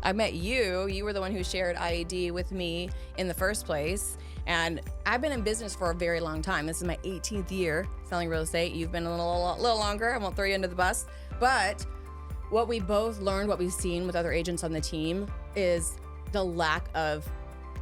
I met you. You were the one who shared IAD with me in the first place. And I've been in business for a very long time. This is my 18th year selling real estate. You've been a little longer. I won't throw you under the bus. But what we both learned, what we've seen with other agents on the team, is the lack of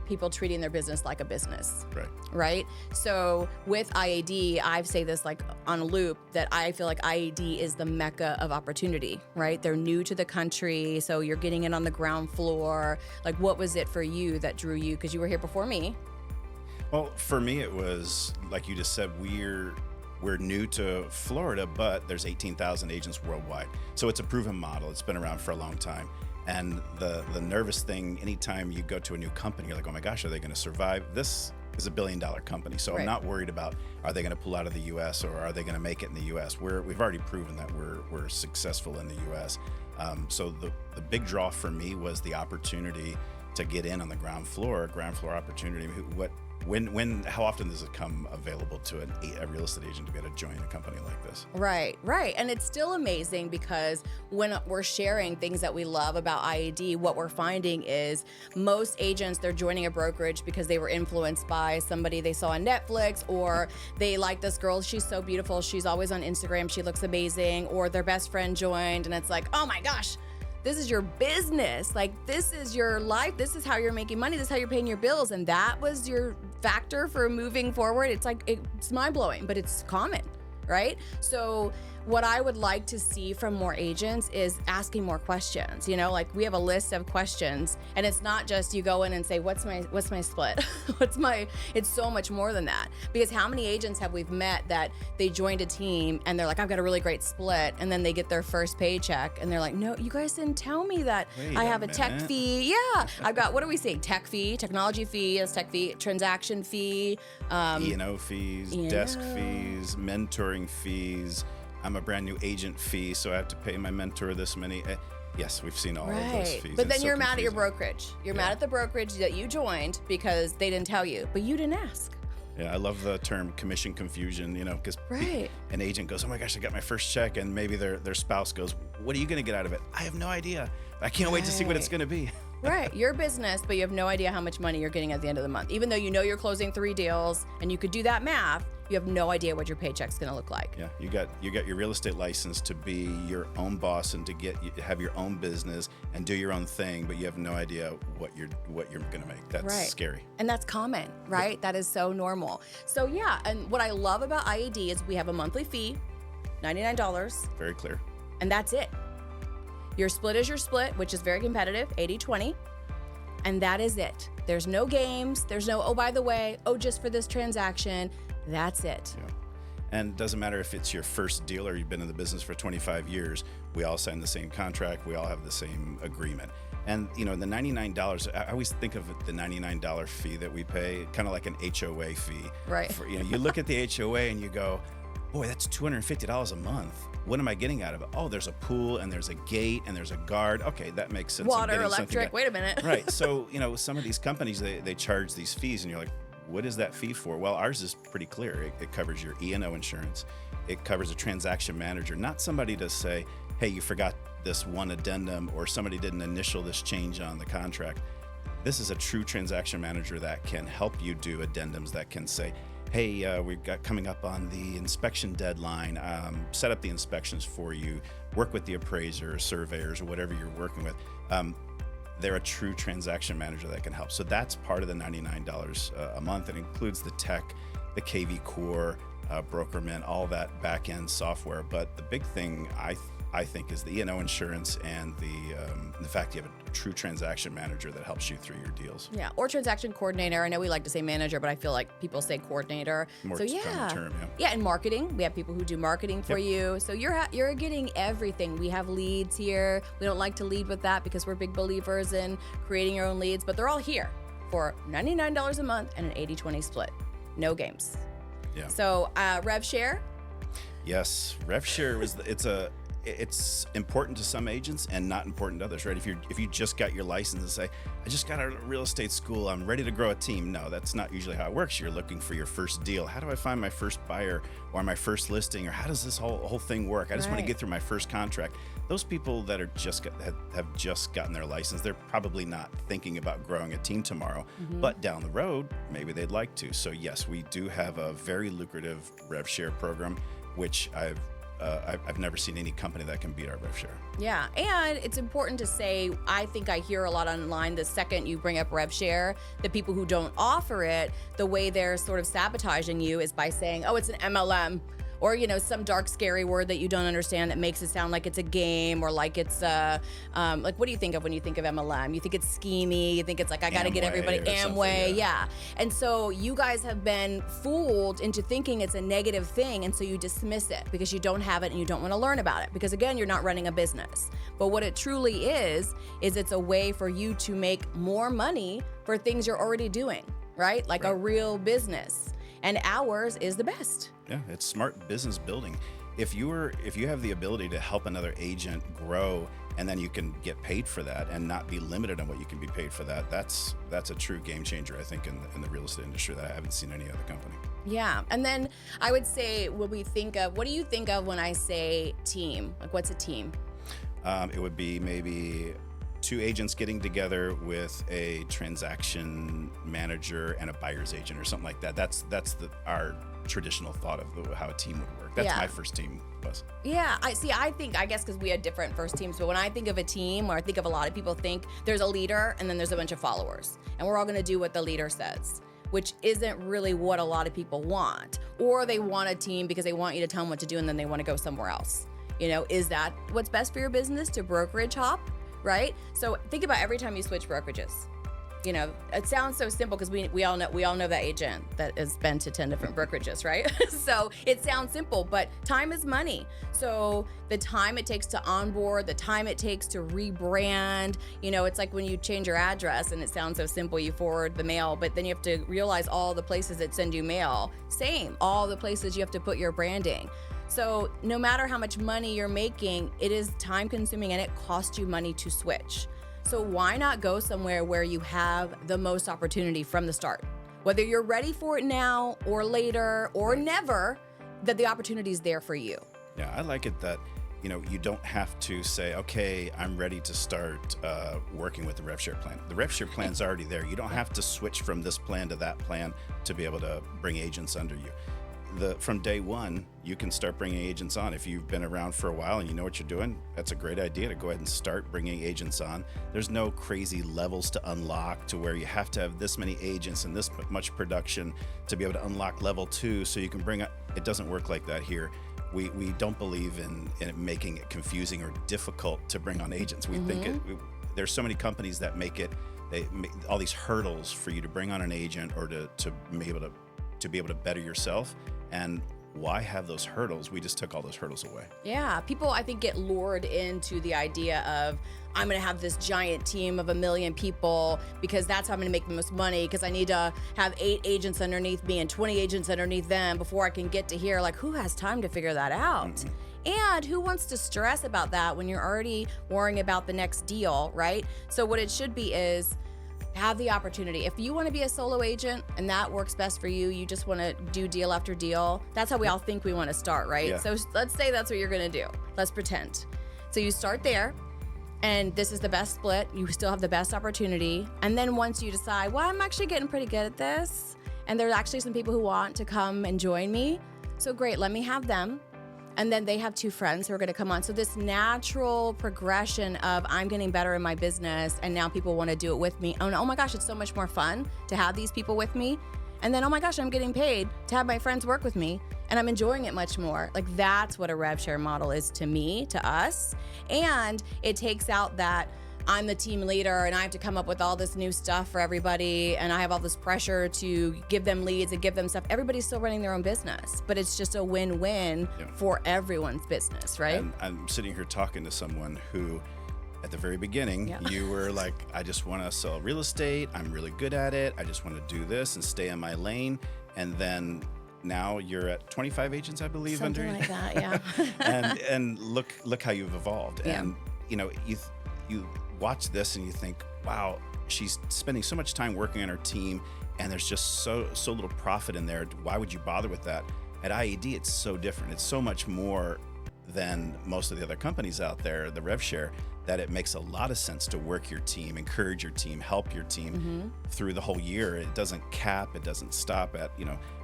people treating their business like a business. Right? So with IAD, I say this like on a loop, that I feel like IAD is the mecca of opportunity, right? They're new to the country, so you're getting in on the ground floor. Like, what was it for you that drew you? Because you were here before me. Well, for me, it was, like you just said, we're new to Florida, but there's 18,000 agents worldwide. So it's a proven model. It's been around for a long time. And the nervous thing, anytime you go to a new company, you're like, oh my gosh, are they going to survive? This is $1 billion company. So I'm not worried about, are they going to pull out of the U.S. or are they going to make it in the U.S.? We've already proven that we're successful in the U.S. So the big draw for me was the opportunity to get in on the ground floor opportunity. How often does it come available to a real estate agent to be able to join a company like this? Right. And it's still amazing because when we're sharing things that we love about IAD, what we're finding is most agents, they're joining a brokerage because they were influenced by somebody they saw on Netflix, or they like this girl, she's so beautiful, she's always on Instagram, she looks amazing, or their best friend joined and it's like, oh my gosh, this is your business. Like, this is your life. This is how you're making money. This is how you're paying your bills. And that was your factor for moving forward. It's like, it's mind blowing, but it's common, right? So what I would like to see from more agents is asking more questions. You know, like, we have a list of questions, and it's not just you go in and say, what's my split? It's so much more than that. Because how many agents have we've met that they joined a team and they're like, I've got a really great split, and then they get their first paycheck and they're like, no, you guys didn't tell me that. I have a tech fee. Yeah, I've got, what do we say? Tech fee, technology fee, yes, tech fee, transaction fee, E&O fees, desk fees, mentoring fees. I'm a brand new agent fee, so I have to pay my mentor this many. Yes, we've seen all of those fees. But then you're mad at your brokerage. You're mad at the brokerage that you joined because they didn't tell you, but you didn't ask. Yeah, I love the term commission confusion, you know, because an agent goes, oh my gosh, I got my first check, and maybe their spouse goes, what are you going to get out of it? I have no idea. I can't wait to see what it's going to be. Right, your business, but you have no idea how much money you're getting at the end of the month. Even though you know you're closing 3 deals and you could do that math, you have no idea what your paycheck's going to look like. Yeah, you got your real estate license to be your own boss and to have your own business and do your own thing, but you have no idea what you're going to make. That's scary. And that's common, right? That is so normal. So yeah, and what I love about IAD is we have a monthly fee, $99. Very clear. And that's it. Your split is your split, which is very competitive, 80-20. And that is it. There's no games. There's no, oh, by the way, oh, just for this transaction. That's it. Yeah. And it doesn't matter if it's your first deal or you've been in the business for 25 years. We all sign the same contract. We all have the same agreement. And, you know, the $99, I always think of the $99 fee that we pay, kind of like an HOA fee. Right. You look at the HOA and you go, boy, that's $250 a month. What am I getting out of it? Oh, there's a pool and there's a gate and there's a guard. Okay, that makes sense. Water, electric, wait a minute. Right. So, you know, some of these companies, they charge these fees and you're like, what is that fee for? Well, ours is pretty clear. It covers your E&O insurance. It covers a transaction manager, not somebody to say, hey, you forgot this one addendum or somebody didn't initial this change on the contract. This is a true transaction manager that can help you do addendums, that can say, hey, we've got coming up on the inspection deadline, set up the inspections for you, work with the appraiser or surveyors or whatever you're working with. They're a true transaction manager that can help. So that's part of the $99 a month. It includes the tech, the KV Core, Brokerman, all that back-end software. But the big thing I think is the E&O insurance and the fact you have a true transaction manager that helps you through your deals. Yeah, or transaction coordinator. I know we like to say manager, but I feel like people say coordinator. More so yeah, term, yeah, and marketing. We have people who do marketing for you. So you're getting everything. We have leads here. We don't like to lead with that because we're big believers in creating your own leads, but they're all here for $99 a month and an 80-20 split. No games. Yeah. So rev share. Yes, rev share it's important to some agents and not important to others, right? If you just got your license and say, I just got out of real estate school, I'm ready to grow a team. No, that's not usually how it works. You're looking for your first deal. How do I find my first buyer or my first listing, or how does this whole thing work? I just want to get through my first contract. Those people that are have just gotten their license, they're probably not thinking about growing a team tomorrow, but down the road, maybe they'd like to. So yes, we do have a very lucrative rev share program, which I've never seen any company that can beat our rev share. Yeah, and it's important to say, I think I hear a lot online, the second you bring up rev share, the people who don't offer it, the way they're sort of sabotaging you is by saying, oh, it's an MLM. Or, some dark, scary word that you don't understand that makes it sound like it's a game, or like it's like, what do you think of when you think of MLM? You think it's schemy. You think it's like, I got to get everybody Amway. Yeah. And so you guys have been fooled into thinking it's a negative thing. And so you dismiss it because you don't have it and you don't want to learn about it. Because again, you're not running a business. But what it truly is it's a way for you to make more money for things you're already doing, right? Like a real business. And ours is the best. Yeah, it's smart business building. If you have the ability to help another agent grow, and then you can get paid for that and not be limited on what you can be paid for that, that's a true game changer, I think, in the real estate industry that I haven't seen any other company. Yeah. And then I would say, what do you think of when I say team? Like, what's a team? It would be maybe two agents getting together with a transaction manager and a buyer's agent or something like that. That's our traditional thought of how a team would work. That's my first team was. Yeah, I guess because we had different first teams, but when I think of a team, or I think of a lot of people think there's a leader and then there's a bunch of followers, and we're all going to do what the leader says, which isn't really what a lot of people want. Or they want a team because they want you to tell them what to do and then they want to go somewhere else. Is that what's best for your business, to brokerage hop? Right? So think about every time you switch brokerages. It sounds so simple because we all know that agent that has been to 10 different brokerages, right? So it sounds simple, but time is money. So the time it takes to onboard, the time it takes to rebrand, it's like when you change your address and it sounds so simple, you forward the mail, but then you have to realize all the places that send you mail. Same, all the places you have to put your branding. So no matter how much money you're making, it is time consuming and it costs you money to switch. So why not go somewhere where you have the most opportunity from the start? Whether you're ready for it now or later or never, that the opportunity is there for you. Yeah, I like it that, you don't have to say, okay, I'm ready to start working with the rev share plan. The rev share plan's already there. You don't have to switch from this plan to that plan to be able to bring agents under you. From day one, you can start bringing agents on. If you've been around for a while and you know what you're doing, that's a great idea to go ahead and start bringing agents on. There's no crazy levels to unlock to where you have to have this many agents and this much production to be able to unlock level 2 so you can bring up. It doesn't work like that here. We don't believe in making it confusing or difficult to bring on agents. We think there's so many companies that make all these hurdles for you to bring on an agent or to be able to better yourself. And why have those hurdles? We just took all those hurdles away. Yeah, people, I think, get lured into the idea of, I'm going to have this giant team of 1 million people because that's how I'm going to make the most money, because I need to have 8 agents underneath me and 20 agents underneath them before I can get to here. Like, who has time to figure that out? And who wants to stress about that when you're already worrying about the next deal, right? So what it should be is, have the opportunity. If you want to be a solo agent and that works best for you, you just want to do deal after deal. That's how we all think we want to start, right? Yeah. So let's say that's what you're going to do. Let's pretend. So you start there, and this is the best split. You still have the best opportunity. And then once you decide, well, I'm actually getting pretty good at this, and there's actually some people who want to come and join me, so great, let me have them. And then they have 2 friends who are going to come on. So this natural progression of, I'm getting better in my business and now people want to do it with me. Oh my gosh, it's so much more fun to have these people with me. And then, oh my gosh, I'm getting paid to have my friends work with me and I'm enjoying it much more. Like, that's what a rev share model is to me, to us. And it takes out that I'm the team leader and I have to come up with all this new stuff for everybody and I have all this pressure to give them leads and give them stuff. Everybody's still running their own business, but it's just a win-win for everyone's business, right? And I'm sitting here talking to someone who, at the very beginning, you were like, I just want to sell real estate. I'm really good at it. I just want to do this and stay in my lane. And then now you're at 25 agents, I believe, Something under like that, yeah. and look how you've evolved. Yeah. And you watch this and you think, wow, she's spending so much time working on her team, and there's just so little profit in there. Why would you bother with that? At IED, it's so different. It's so much more than most of the other companies out there, the rev share, that it makes a lot of sense to work your team, encourage your team, help your team through the whole year. It doesn't cap, it doesn't stop at,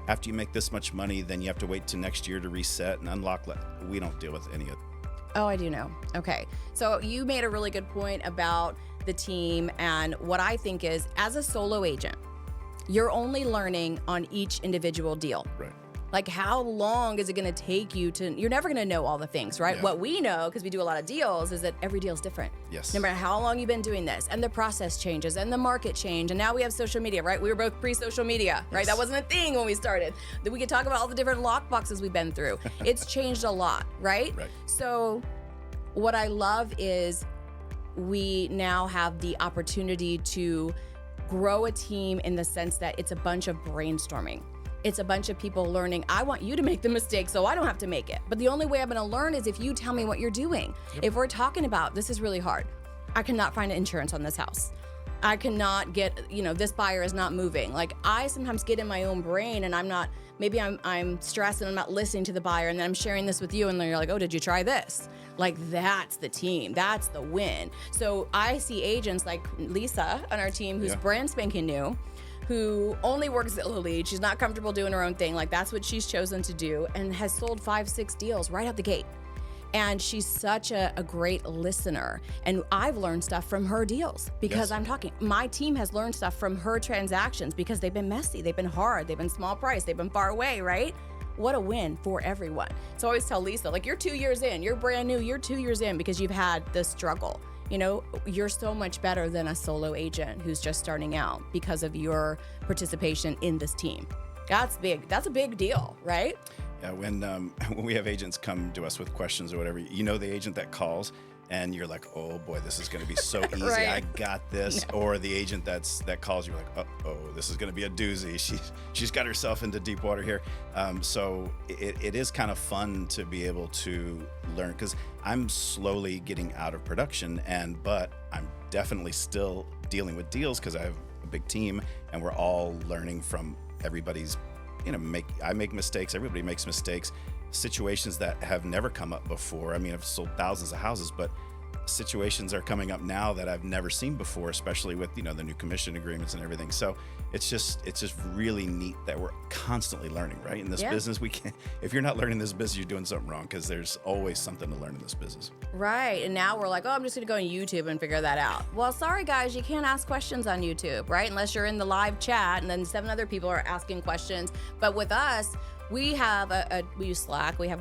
after you make this much money, then you have to wait till next year to reset and unlock. We don't deal with any of it. Oh, I do know. Okay. So you made a really good point about the team, and what I think is, as a solo agent, you're only learning on each individual deal. Right. Like, how long is it going to take you you're never going to know all the things, right? Yeah. What we know, because we do a lot of deals, is that every deal is different. Yes. No matter how long you've been doing this, and the process changes, and the market change, and now we have social media, right? We were both pre-social media, right? Yes. That wasn't a thing when we started. That we could talk about all the different lock boxes we've been through. It's changed a lot, right? Right. So what I love is we now have the opportunity to grow a team in the sense that it's a bunch of brainstorming. It's a bunch of people learning. I want you to make the mistake so I don't have to make it. But the only way I'm going to learn is if you tell me what you're doing. Yep. If we're talking about, this is really hard. I cannot find insurance on this house. I cannot get, this buyer is not moving. Like, I sometimes get in my own brain and maybe I'm stressed and I'm not listening to the buyer, and then I'm sharing this with you and then you're like, oh, did you try this? Like, that's the team. That's the win. So I see agents like Lisa on our team who's brand spanking new, who only works at lead. She's not comfortable doing her own thing. Like, that's what she's chosen to do, and has sold 5-6 deals right out the gate. And she's such a great listener. And I've learned stuff from her deals because I'm talking. My team has learned stuff from her transactions because they've been messy, they've been hard, they've been small price, they've been far away, right? What a win for everyone. So I always tell Lisa, like, you're 2 years in, you're brand new, you're 2 years in because you've had this struggle. You're so much better than a solo agent who's just starting out because of your participation in this team. That's big. That's a big deal, right? Yeah, when we have agents come to us with questions or whatever, the agent that calls and you're like, oh boy, this is going to be so easy. Right. I got this. No. Or the agent that calls you like, oh, this is going to be a doozy. She's got herself into deep water here. So it is kind of fun to be able to learn, because I'm slowly getting out of production, but I'm definitely still dealing with deals because I have a big team and we're all learning from everybody's. I make mistakes. Everybody makes mistakes. Situations that have never come up before. I mean, I've sold thousands of houses, but situations are coming up now that I've never seen before, especially with the new commission agreements and everything. So it's just really neat that we're constantly learning, right? In this business, if you're not learning this business, you're doing something wrong, because there's always something to learn in this business. Right. And now we're like, oh, I'm just going to go on YouTube and figure that out. Well, sorry guys, you can't ask questions on YouTube, right? Unless you're in the live chat and then 7 other people are asking questions. But with us, we have we use Slack. We have,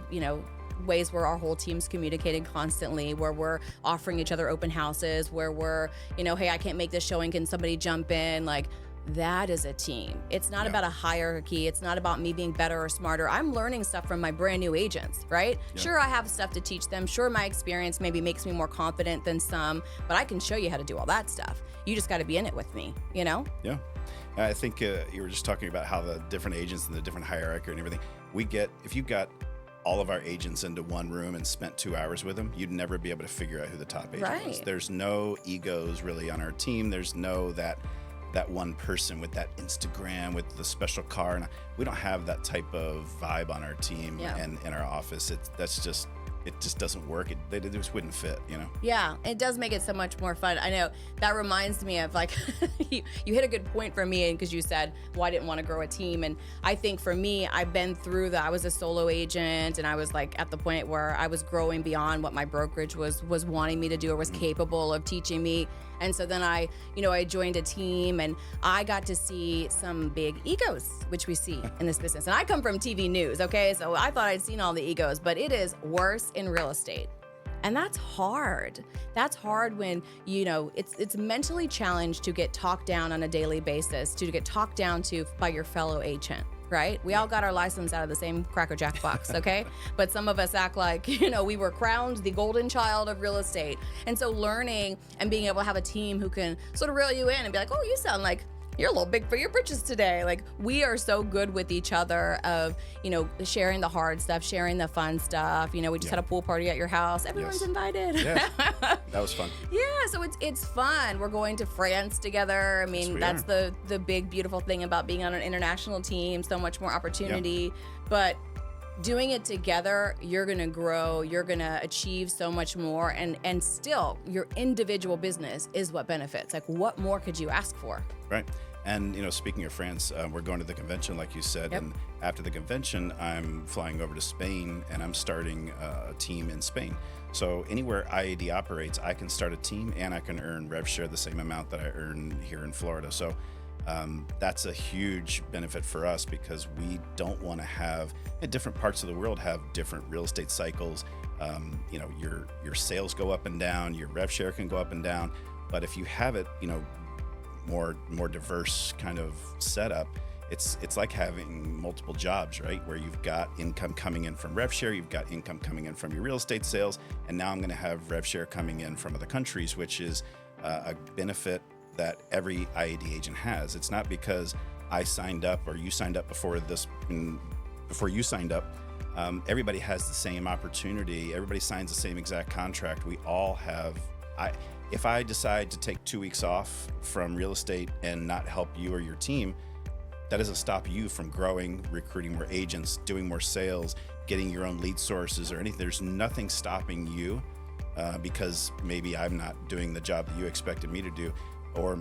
ways where our whole team's communicating constantly, where we're offering each other open houses, where we're, hey, I can't make this showing, can somebody jump in? Like, that is a team. It's not about a hierarchy. It's not about me being better or smarter. I'm learning stuff from my brand new agents, right? Yeah. Sure, I have stuff to teach them. Sure, my experience maybe makes me more confident than some, but I can show you how to do all that stuff. You just got to be in it with me, Yeah. I think you were just talking about how the different agents and the different hierarchy and everything. If you got all of our agents into one room and spent 2 hours with them, you'd never be able to figure out who the top agent was. There's no egos really on our team. There's no that one person with that Instagram with the special car, and we don't have that type of vibe on our team and in our office. It just doesn't work. They just wouldn't fit, Yeah, it does make it so much more fun. I know that reminds me of, like, you hit a good point for me, because you said, well, I didn't want to grow a team. And I think for me, I've been through that. I was a solo agent, and I was like at the point where I was growing beyond what my brokerage was wanting me to do or was capable of teaching me. And so then I joined a team, and I got to see some big egos, which we see in this business. And I come from TV news, okay? So I thought I'd seen all the egos, but it is worse in real estate. And that's hard. That's hard when, it's mentally challenged to get talked down on a daily basis, to get talked down to by your fellow agent. Right? We all got our license out of the same Cracker Jack box, okay? But some of us act like, we were crowned the golden child of real estate. And so learning and being able to have a team who can sort of reel you in and be like, oh, you sound like you're a little big for your britches today. Like, we are so good with each other of, sharing the hard stuff, sharing the fun stuff. We just had a pool party at your house. Everyone's invited. Yeah, that was fun. Yeah, so it's fun. We're going to France together. I mean, that's the big, beautiful thing about being on an international team. So much more opportunity. But doing it together, you're going to grow, you're going to achieve so much more, and still your individual business is what benefits. Like, what more could you ask for? Right. And, speaking of France, we're going to the convention, like you said, and after the convention, I'm flying over to Spain, and I'm starting a team in Spain. So anywhere IAD operates, I can start a team, and I can earn rev share the same amount that I earn here in Florida. So that's a huge benefit for us, because we don't want to have, in different parts of the world, have different real estate cycles. Your sales go up and down, your rev share can go up and down. But if you have it, more diverse kind of setup, it's like having multiple jobs, right? Where you've got income coming in from rev share, you've got income coming in from your real estate sales, and now I'm going to have rev share coming in from other countries, which is a benefit that every IAD agent has. It's not because I signed up or you signed up before you signed up. Everybody has the same opportunity. Everybody signs the same exact contract. We all have. If I decide to take 2 weeks off from real estate and not help you or your team, that doesn't stop you from growing, recruiting more agents, doing more sales, getting your own lead sources or anything. There's nothing stopping you because maybe I'm not doing the job that you expected me to do, or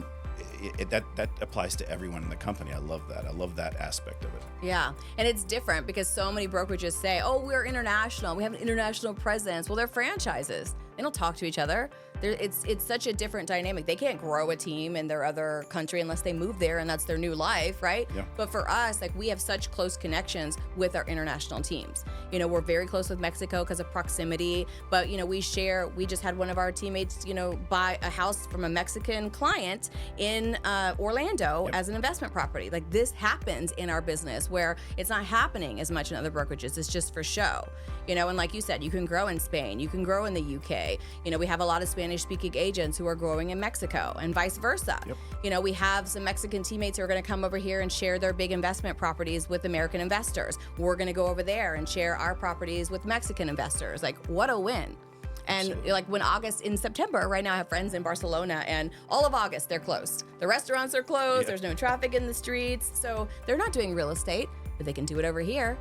that applies to everyone in the company. I love that. I love that aspect of it. Yeah, and it's different because so many brokerages say, "Oh, we're international. We have an international presence." Well, they're franchises. They don't talk to each other. It's such a different dynamic. They can't grow a team in their other country unless they move there and that's their new life, right? Yeah. But for us, like, we have such close connections with our international teams. We're very close with Mexico because of proximity, but we just had one of our teammates, buy a house from a Mexican client in Orlando as an investment property. Like, this happens in our business where it's not happening as much in other brokerages. It's just for show. And like you said, you can grow in Spain, you can grow in the UK. We have a lot of Spanish-speaking agents who are growing in Mexico, and vice versa. Yep. We have some Mexican teammates who are going to come over here and share their big investment properties with American investors. We're going to go over there and share our properties with Mexican investors. Like, what a win. And Absolutely. like, in September, right now I have friends in Barcelona, and all of August they're closed. The restaurants are closed. Yeah. There's no traffic in the streets. So they're not doing real estate, but they can do it over here.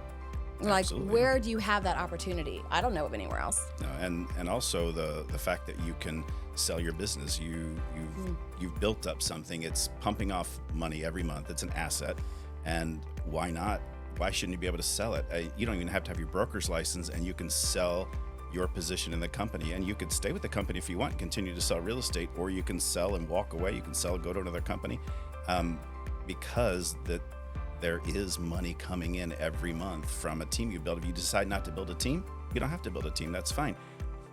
Like, Absolutely. where do you have that opportunity? I don't know of anywhere else. No, and also the fact that you can sell your business. You've built up something. It's pumping off money every month. It's an asset, and why not? Why shouldn't you be able to sell it? You don't even have to have your broker's license, and you can sell your position in the company, and you could stay with the company if you want and continue to sell real estate, or you can sell and walk away. You can sell, go to another company, because there is money coming in every month from a team you build. If you decide not to build a team, you don't have to build a team. That's fine.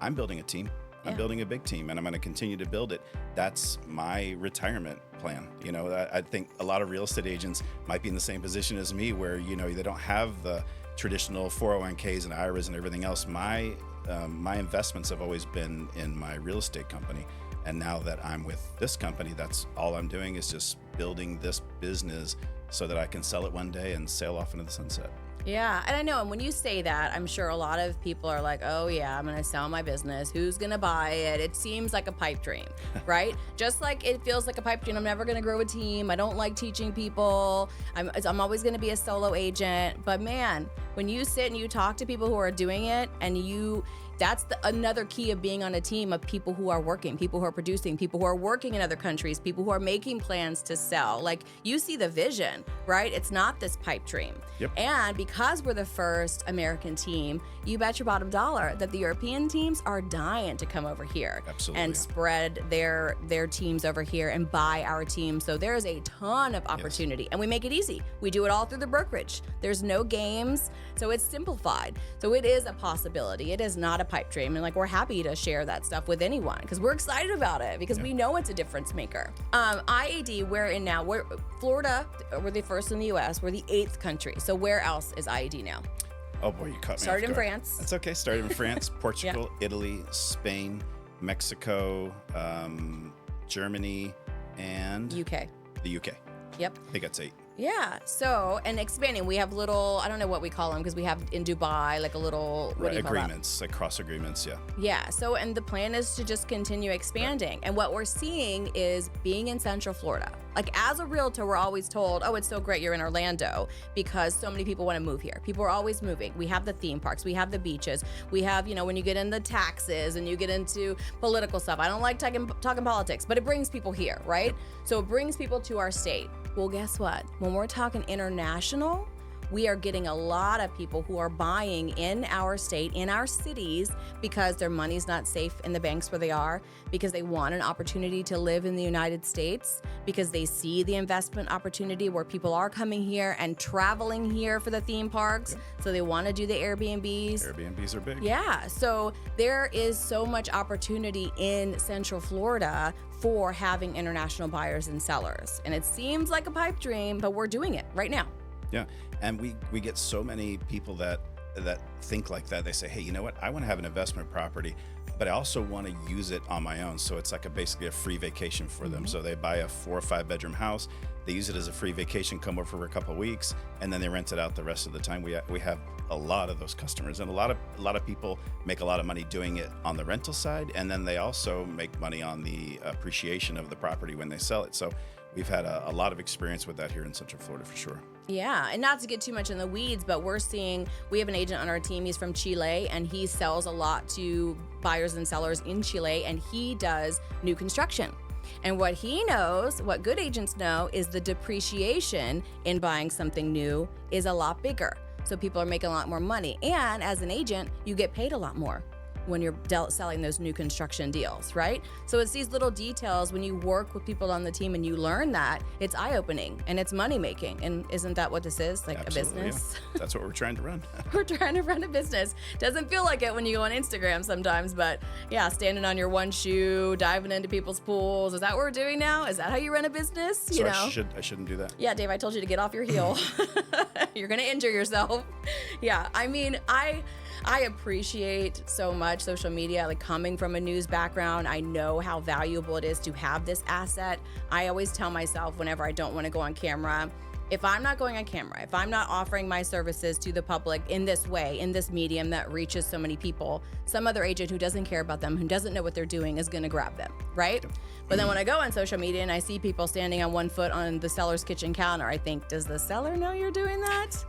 I'm building a team. I'm building a big team, and I'm going to continue to build it. That's my retirement plan. I think a lot of real estate agents might be in the same position as me, where they don't have the traditional 401ks and IRAs and everything else. My investments have always been in my real estate company, and now that I'm with this company, that's all I'm doing is just building this business so that I can sell it one day and sail off into the sunset. Yeah, and I know, and when you say that, I'm sure a lot of people are like, "Oh yeah, I'm gonna sell my business. Who's gonna buy it?" It seems like a pipe dream, right? Just like it feels like a pipe dream. I'm never gonna grow a team. I don't like teaching people. I'm always gonna be a solo agent. But man, when you sit and you talk to people who are doing it, and that's another key of being on a team of people who are working, people who are producing, people who are working in other countries, people who are making plans to sell. Like, you see the vision, right? It's not this pipe dream. Yep. And because we're the first American team, you bet your bottom dollar that the European teams are dying to come over here. Absolutely. And spread their teams over here and buy our team. So there's a ton of opportunity. And we make it easy. We do it all through the brokerage. There's no games. So it's simplified. So it is a possibility. It is not a pipe dream, and like, we're happy to share that stuff with anyone because we're excited about it, because we know it's a difference maker. IAD, we're in now. We're Florida. We're the first in the U.S. We're the 8th country. So where else is IAD now? Oh boy, you caught me. Started off in guard. France. That's okay. Started in France, Portugal, Italy, Spain, Mexico, Germany, and UK. the UK. Yep. I think that's 8. Yeah. So, and expanding, we have little, I don't know what we call them because we have in Dubai, like a little, what do you call that? Agreements, like cross agreements, yeah. Yeah. So, and the plan is to just continue expanding. Right. And what we're seeing is being in Central Florida. Like as a realtor, we're always told, oh, it's so great you're in Orlando because so many people want to move here. People are always moving. We have the theme parks. We have the beaches. We have, you know, when you get into taxes and you get into political stuff. I don't like talking politics, but it brings people here, right? So it brings people to our state. Well, guess what? When we're talking international, we are getting a lot of people who are buying in our state, in our cities, because their money's not safe in the banks where they are, because they want an opportunity to live in the United States, because they see the investment opportunity where people are coming here and traveling here for the theme parks. Yep. So they want to do the Airbnbs. Airbnbs are big. Yeah. So there is so much opportunity in Central Florida for having international buyers and sellers. And it seems like a pipe dream, but we're doing it right now. Yeah, and we get so many people that think like that. They say, hey, you know what? I want to have an investment property, but I also want to use it on my own. So it's like basically a free vacation for them. So they buy a 4 or 5 bedroom house. They use it as a free vacation, come over for a couple of weeks, and then they rent it out the rest of the time. We have a lot of those customers, and a lot of people make a lot of money doing it on the rental side, and then they also make money on the appreciation of the property when they sell it. So we've had a lot of experience with that here in Central Florida for sure. Yeah, and not to get too much in the weeds, but we have an agent on our team. He's from Chile, and he sells a lot to buyers and sellers in Chile, and he does new construction. And what he knows, what good agents know, is the depreciation in buying something new is a lot bigger. So people are making a lot more money. And as an agent, you get paid a lot more when you're selling those new construction deals, right? So it's these little details when you work with people on the team and you learn that, it's eye-opening and it's money-making. And isn't that what this is? Like Absolutely, a business? Yeah. That's what we're trying to run. We're trying to run a business. Doesn't feel like it when you go on Instagram sometimes, but yeah, standing on your one shoe, diving into people's pools. Is that what we're doing now? Is that how you run a business? So I shouldn't do that. Yeah, Dave, I told you to get off your heel. You're going to injure yourself. Yeah, I mean, I appreciate so much social media, like coming from a news background. I know how valuable it is to have this asset. I always tell myself whenever I don't want to go on camera, if I'm not going on camera, if I'm not offering my services to the public in this way, in this medium that reaches so many people, some other agent who doesn't care about them, who doesn't know what they're doing is going to grab them, right? Yep. But then when I go on social media and I see people standing on one foot on the seller's kitchen counter, I think, does the seller know you're doing that?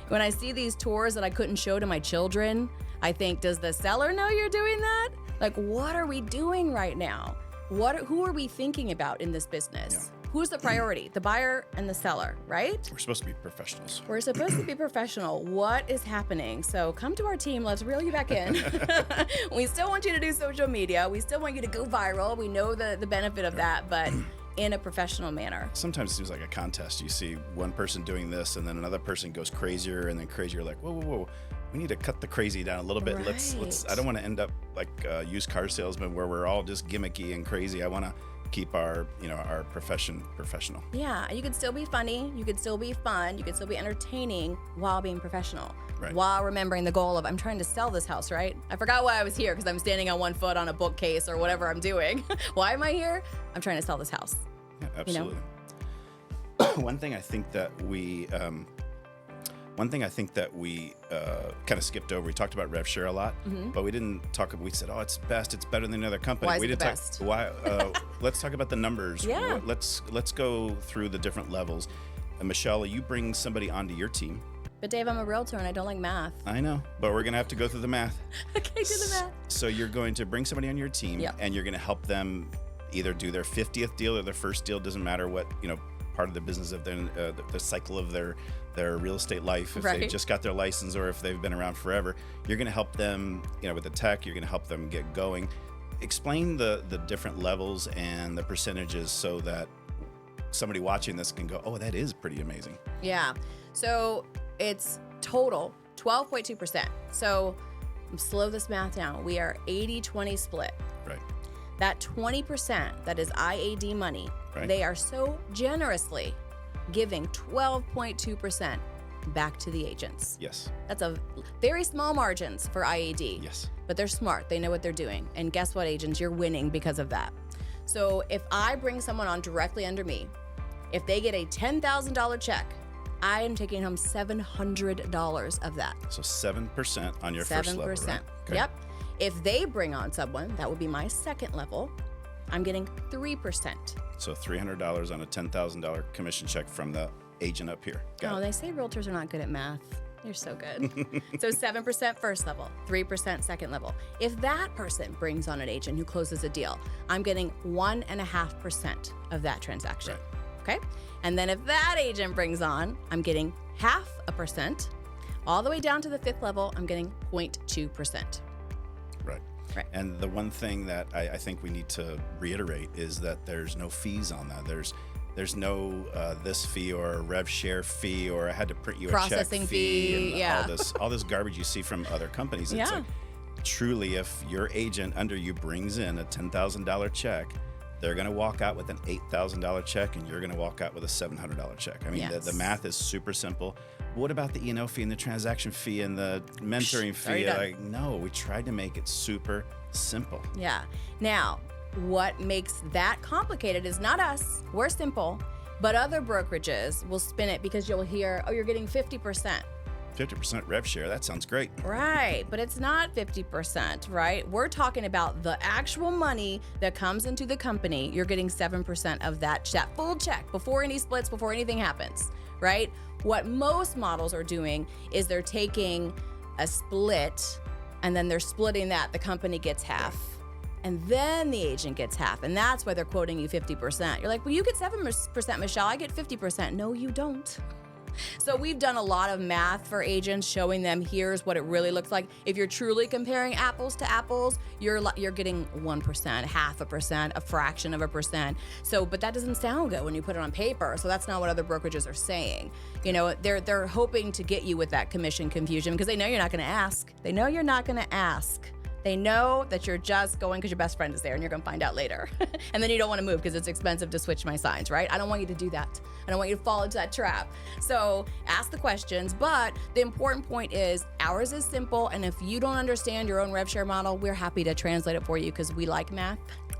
When I see these tours that I couldn't show to my children, I think, does the seller know you're doing that? Like, what are we doing right now? Who are we thinking about in this business? Yeah. Who's the priority? The buyer and the seller, right? We're supposed to be professionals. We're supposed to be professional. What is happening? So come to our team. Let's reel you back in. We still want you to do social media. We still want you to go viral. We know the benefit of that, but in a professional manner. Sometimes it seems like a contest. You see one person doing this and then another person goes crazier and then crazier. Like, whoa. We need to cut the crazy down a little bit. Right. Let's. I don't want to end up like a used car salesman where we're all just gimmicky and crazy. I want to keep our profession professional. Yeah, you could still be funny, you could still be fun, you could still be entertaining while being professional. Right. While remembering the goal of, I'm trying to sell this house, right? I forgot why I was here because I'm standing on one foot on a bookcase or whatever I'm doing. Why am I here? I'm trying to sell this house. Yeah, absolutely. One thing I think that we kind of skipped over. We talked about rev share a lot, but we didn't talk. We said, "Oh, it's best. It's better than another company." Why is we it didn't the best? Why? Let's talk about the numbers. Yeah. Let's go through the different levels. Michelle, you bring somebody onto your team. But Dave, I'm a realtor and I don't like math. I know, but we're gonna have to go through the math. Okay, do the math. So you're going to bring somebody on your team, and you're going to help them either do their 50th deal or their first deal. Doesn't matter what part of the business of the cycle of their real estate life, if they just got their license or if they've been around forever. You're going to help them with the tech. You're going to help them get going. Explain the different levels and the percentages so that somebody watching this can go, oh, that is pretty amazing. Yeah, so it's total 12.2%. So slow this math down. We are 80-20 split. Right. That 20% that is IAD money, they are so generously giving 12.2% back to the agents. Yes. That's a very small margins for IAD. Yes. But they're smart. They know what they're doing. And guess what, agents? You're winning because of that. So if I bring someone on directly under me, If they get a $10,000 check, I am taking home $700 of that. So 7% on your first level, 7%. right? Okay. Yep. If they bring on someone, that would be my second level, I'm getting 3%. So $300 on a $10,000 commission check from the agent up here. Got it. They say realtors are not good at math. You're so good. So 7% first level, 3% second level. If that person brings on an agent who closes a deal, I'm getting 1.5% of that transaction. Right. Okay. And then if that agent brings on, I'm getting 0.5%. All the way down to the fifth level, I'm getting 0.2%. Right. Right. And the one thing that I think we need to reiterate is that there's no fees on that. There's no this fee or a rev share fee or I had to print you a Processing check fee, and yeah. all this garbage you see from other companies. It's Yeah. like truly if your agent under you brings in a $10,000 check, they're going to walk out with an $8,000 check and you're going to walk out with a $700 check. I mean, Yes. the math is super simple. What about the E&O fee and the transaction fee and the mentoring already fee? done. Like, no, we tried to make it super simple. Yeah. Now, what makes that complicated is not us. We're simple. But other brokerages will spin it because you'll hear, oh, you're getting 50%. 50% rev share, that sounds great. Right, but it's not 50%, right? We're talking about the actual money that comes into the company. You're getting 7% of that full check before any splits, before anything happens, right? What most models are doing is they're taking a split and then they're splitting that. The company gets half. And then the agent gets half. And that's why they're quoting you 50%. You're like, well, you get 7%, Michelle. I get 50%. No, you don't. So we've done a lot of math for agents, showing them here's what it really looks like. If you're truly comparing apples to apples, you're getting 1%, 0.5%, a fraction of a percent. So, but that doesn't sound good when you put it on paper. So that's not what other brokerages are saying. You know, they're hoping to get you with that commission confusion because they know you're not going to ask. They know you're not going to ask. They know that you're just going because your best friend is there and you're going to find out later. And then you don't want to move because it's expensive to switch my signs, right? I don't want you to do that. I don't want you to fall into that trap. So ask the questions. But the important point is ours is simple. And if you don't understand your own rev share model, we're happy to translate it for you because we like math.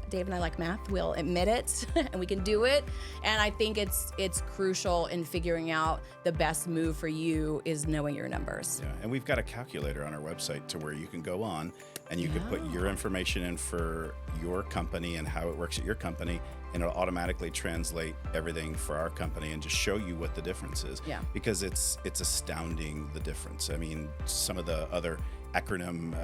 Dave and I like math. We'll admit it and we can do it. And I think it's crucial in figuring out the best move for you is knowing your numbers. Yeah, and we've got a calculator on our website to where you can go on and you can put your information in for your company and how it works at your company, and it'll automatically translate everything for our company and just show you what the difference is. Yeah. Because it's astounding the difference. I mean, some of the other acronym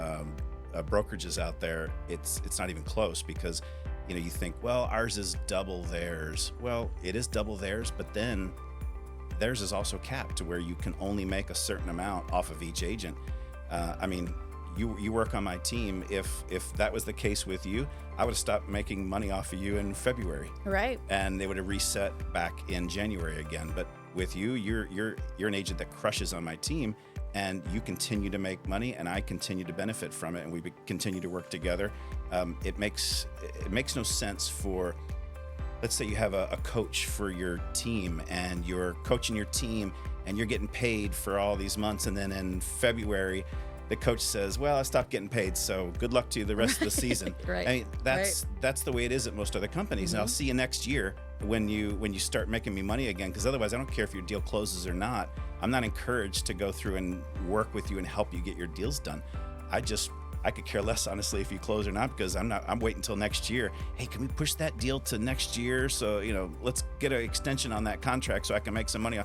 brokerages out there, it's not even close because, you know, you think, well, ours is double theirs. Well, it is double theirs, but then theirs is also capped to where you can only make a certain amount off of each agent. I mean, you work on my team. If that was the case with you, I would have stopped making money off of you in February. Right. And they would have reset back in January again. But with you, you're an agent that crushes on my team, and you continue to make money, and I continue to benefit from it, and we continue to work together. It makes no sense for, let's say you have a coach for your team, and you're coaching your team, and you're getting paid for all these months, and then in February, the coach says, well, I stopped getting paid, so good luck to you the rest of the season. Right. I mean, that's the way it is at most other companies. And I'll see you next year when you start making me money again, because otherwise I don't care if your deal closes or not. I'm not encouraged to go through and work with you and help you get your deals done. I could care less, honestly, if you close or not, because I'm waiting until next year. Hey, can we push that deal to next year? So, you know, let's get an extension on that contract so I can make some money.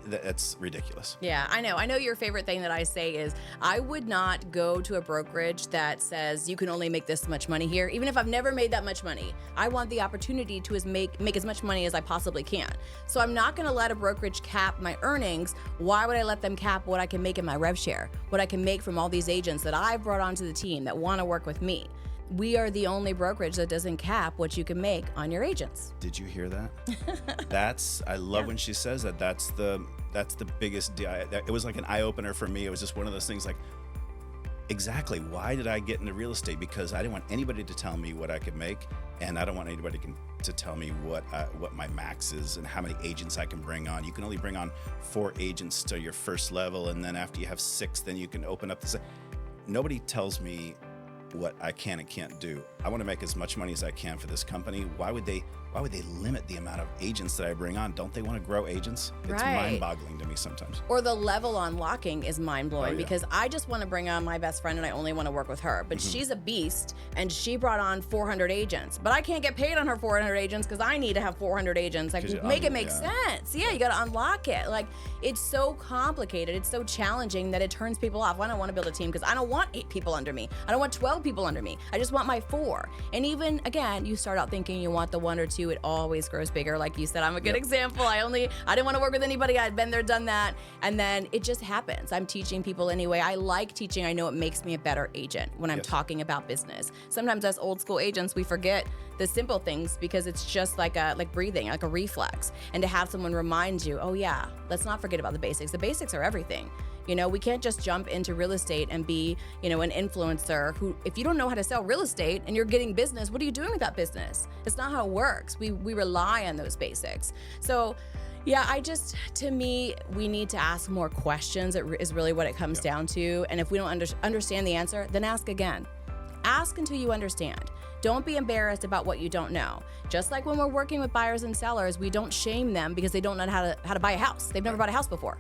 That's ridiculous. Yeah, I know. I know your favorite thing that I say is I would not go to a brokerage that says you can only make this much money here, even if I've never made that much money. I want the opportunity to make as much money as I possibly can. So I'm not going to let a brokerage cap my earnings. Why would I let them cap what I can make in my rev share, what I can make from all these agents that I've brought onto the team that want to work with me? We are the only brokerage that doesn't cap what you can make on your agents. Did you hear that? I love when she says that. That's the biggest deal. It was like an eye opener for me. It was just one of those things like, exactly, why did I get into real estate? Because I didn't want anybody to tell me what I could make, and I don't want anybody to tell me what my max is and how many agents I can bring on. You can only bring on 4 agents to your first level, and then after you have 6, then you can open up the. Nobody tells me what I can and can't do. I want to make as much money as I can for this company. Why would they limit the amount of agents that I bring on? Don't they want to grow agents? It's Right. mind-boggling to me sometimes. Or the level on locking is mind-blowing Oh, yeah. because I just want to bring on my best friend and I only want to work with her. But she's a beast and she brought on 400 agents. But I can't get paid on her 400 agents because I need to have 400 agents. Like, 'Cause you make it make yeah. sense. Yeah, you got to unlock it. Like, it's so complicated. It's so challenging that it turns people off. I don't want to build a team because I don't want 8 people under me. I don't want 12 people under me. I just want my 4. And even, again, you start out thinking you want the 1 or 2. It always grows bigger. Like you said, I'm a good example. I didn't want to work with anybody. I'd been there, done that. And then it just happens. I'm teaching people anyway. I like teaching. I know it makes me a better agent when I'm Yes. talking about business. Sometimes us old school agents, we forget the simple things because it's just like breathing, like a reflex. And to have someone remind you, oh yeah, let's not forget about the basics. The basics are everything. You know, we can't just jump into real estate and be, an influencer who, if you don't know how to sell real estate and you're getting business, what are you doing with that business? It's not how it works. We rely on those basics. So yeah, to me, we need to ask more questions. Is really what it comes down to. And if we don't understand the answer, then ask again. Ask until you understand. Don't be embarrassed about what you don't know. Just like when we're working with buyers and sellers, we don't shame them because they don't know how to buy a house. They've never bought a house before.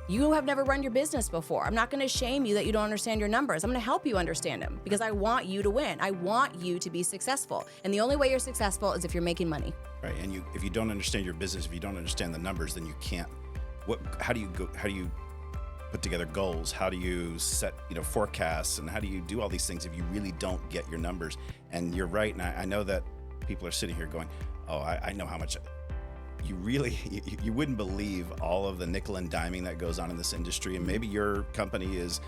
You have never run your business before. I'm not going to shame you that you don't understand your numbers. I'm going to help you understand them because I want you to win. I want you to be successful. And the only way you're successful is if you're making money. Right. And if you don't understand your business, if you don't understand the numbers, then you can't. How do you put together goals? How do you set, forecasts, and how do you do all these things if you really don't get your numbers? And you're right. And I know that people are sitting here going, oh, I know how much. You wouldn't believe all of the nickel and diming that goes on in this industry. And maybe your company is,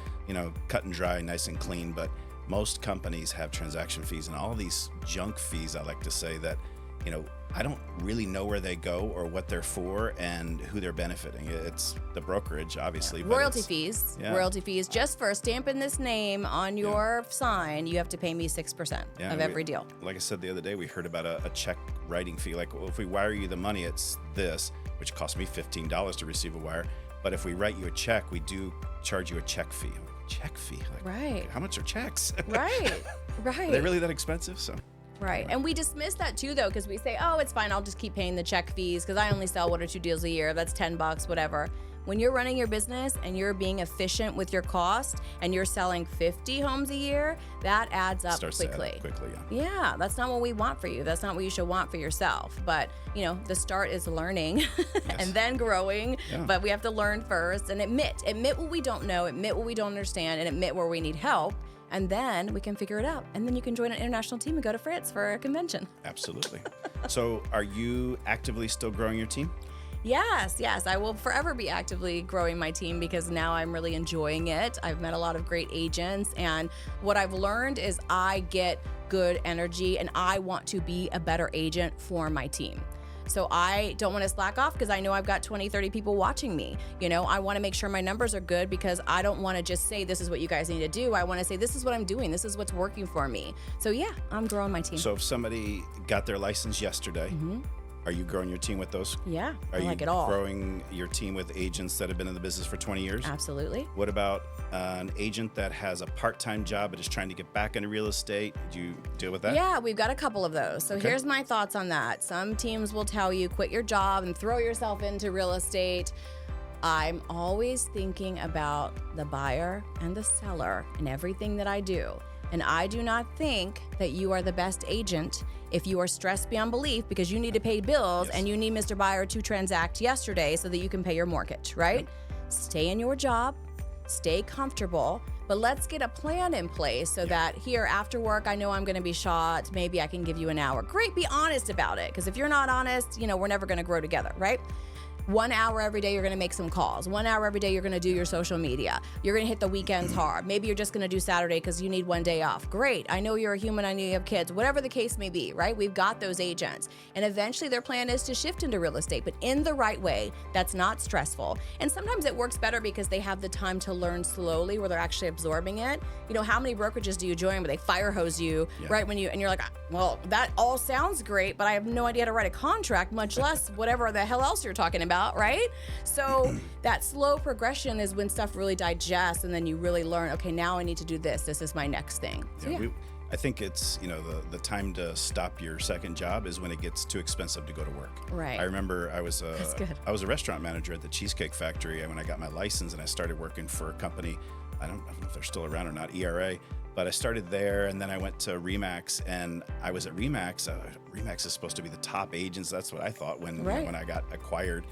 cut and dry, nice and clean, but most companies have transaction fees and all these junk fees, I like to say, that, I don't really know where they go or what they're for and who they're benefiting. It's the brokerage, obviously. But Royalty fees. Yeah. Royalty fees. Just for stamping this name on your sign, you have to pay me 6% of every deal. Like I said the other day, we heard about a check writing fee. Like, well, if we wire you the money, it's this, which costs me $15 to receive a wire. But if we write you a check, we do charge you a check fee. Check fee? Like, Right. How much are checks? Right. Right. Are they really that expensive? So. Right. And we dismiss that too, though, because we say, oh, it's fine. I'll just keep paying the check fees because I only sell 1 or 2 deals a year. That's $10, whatever. When you're running your business and you're being efficient with your cost and you're selling 50 homes a year, that adds up Starts to add quickly. up quickly, Yeah, that's not what we want for you. That's not what you should want for yourself. But, the start is learning and then growing. Yeah. But we have to learn first and admit what we don't know, admit what we don't understand, and admit where we need help. And then we can figure it out. And then you can join an international team and go to France for a convention. Absolutely. So are you actively still growing your team? Yes. I will forever be actively growing my team because now I'm really enjoying it. I've met a lot of great agents. And what I've learned is I get good energy and I want to be a better agent for my team. So I don't want to slack off because I know I've got 20, 30 people watching me. I want to make sure my numbers are good because I don't want to just say, this is what you guys need to do. I want to say, this is what I'm doing. This is what's working for me. So yeah, I'm growing my team. So if somebody got their license yesterday, are you growing your team with those? Yeah, Are I like you it all. growing your team with agents that have been in the business for 20 years? Absolutely. What about an agent that has a part-time job but is trying to get back into real estate? Do you deal with that? Yeah, we've got a couple of those. So here's my thoughts on that. Some teams will tell you quit your job and throw yourself into real estate. I'm always thinking about the buyer and the seller in everything that I do. And I do not think that you are the best agent if you are stressed beyond belief because you need to pay bills and you need Mr. Buyer to transact yesterday so that you can pay your mortgage, right? Stay in your job, stay comfortable, but let's get a plan in place so that here after work, I know I'm going to be shot. Maybe I can give you an hour. Great, be honest about it. Because if you're not honest, we're never going to grow together, right? 1 hour every day, you're going to make some calls. 1 hour every day, you're going to do your social media. You're going to hit the weekends hard. Maybe you're just going to do Saturday because you need 1 day off. Great. I know you're a human. I know you have kids. Whatever the case may be, right? We've got those agents. And eventually their plan is to shift into real estate, but in the right way that's not stressful. And sometimes it works better because they have the time to learn slowly where they're actually absorbing it. How many brokerages do you join where they fire hose you right when and you're like, well, that all sounds great, but I have no idea how to write a contract, much less whatever the hell else you're talking about. about, right? So that slow progression is when stuff really digests, and then you really learn, okay, now I need to do this. This is my next thing. So, I think it's, the time to stop your second job is when it gets too expensive to go to work. Right. I remember I was That's good. a restaurant manager at the Cheesecake Factory when I got my license, and I started working for a company. I don't know if they're still around or not, ERA, but I started there, and then I went to Remax, and I was at Remax. Remax is supposed to be the top agents. That's what I thought when when I got acquired,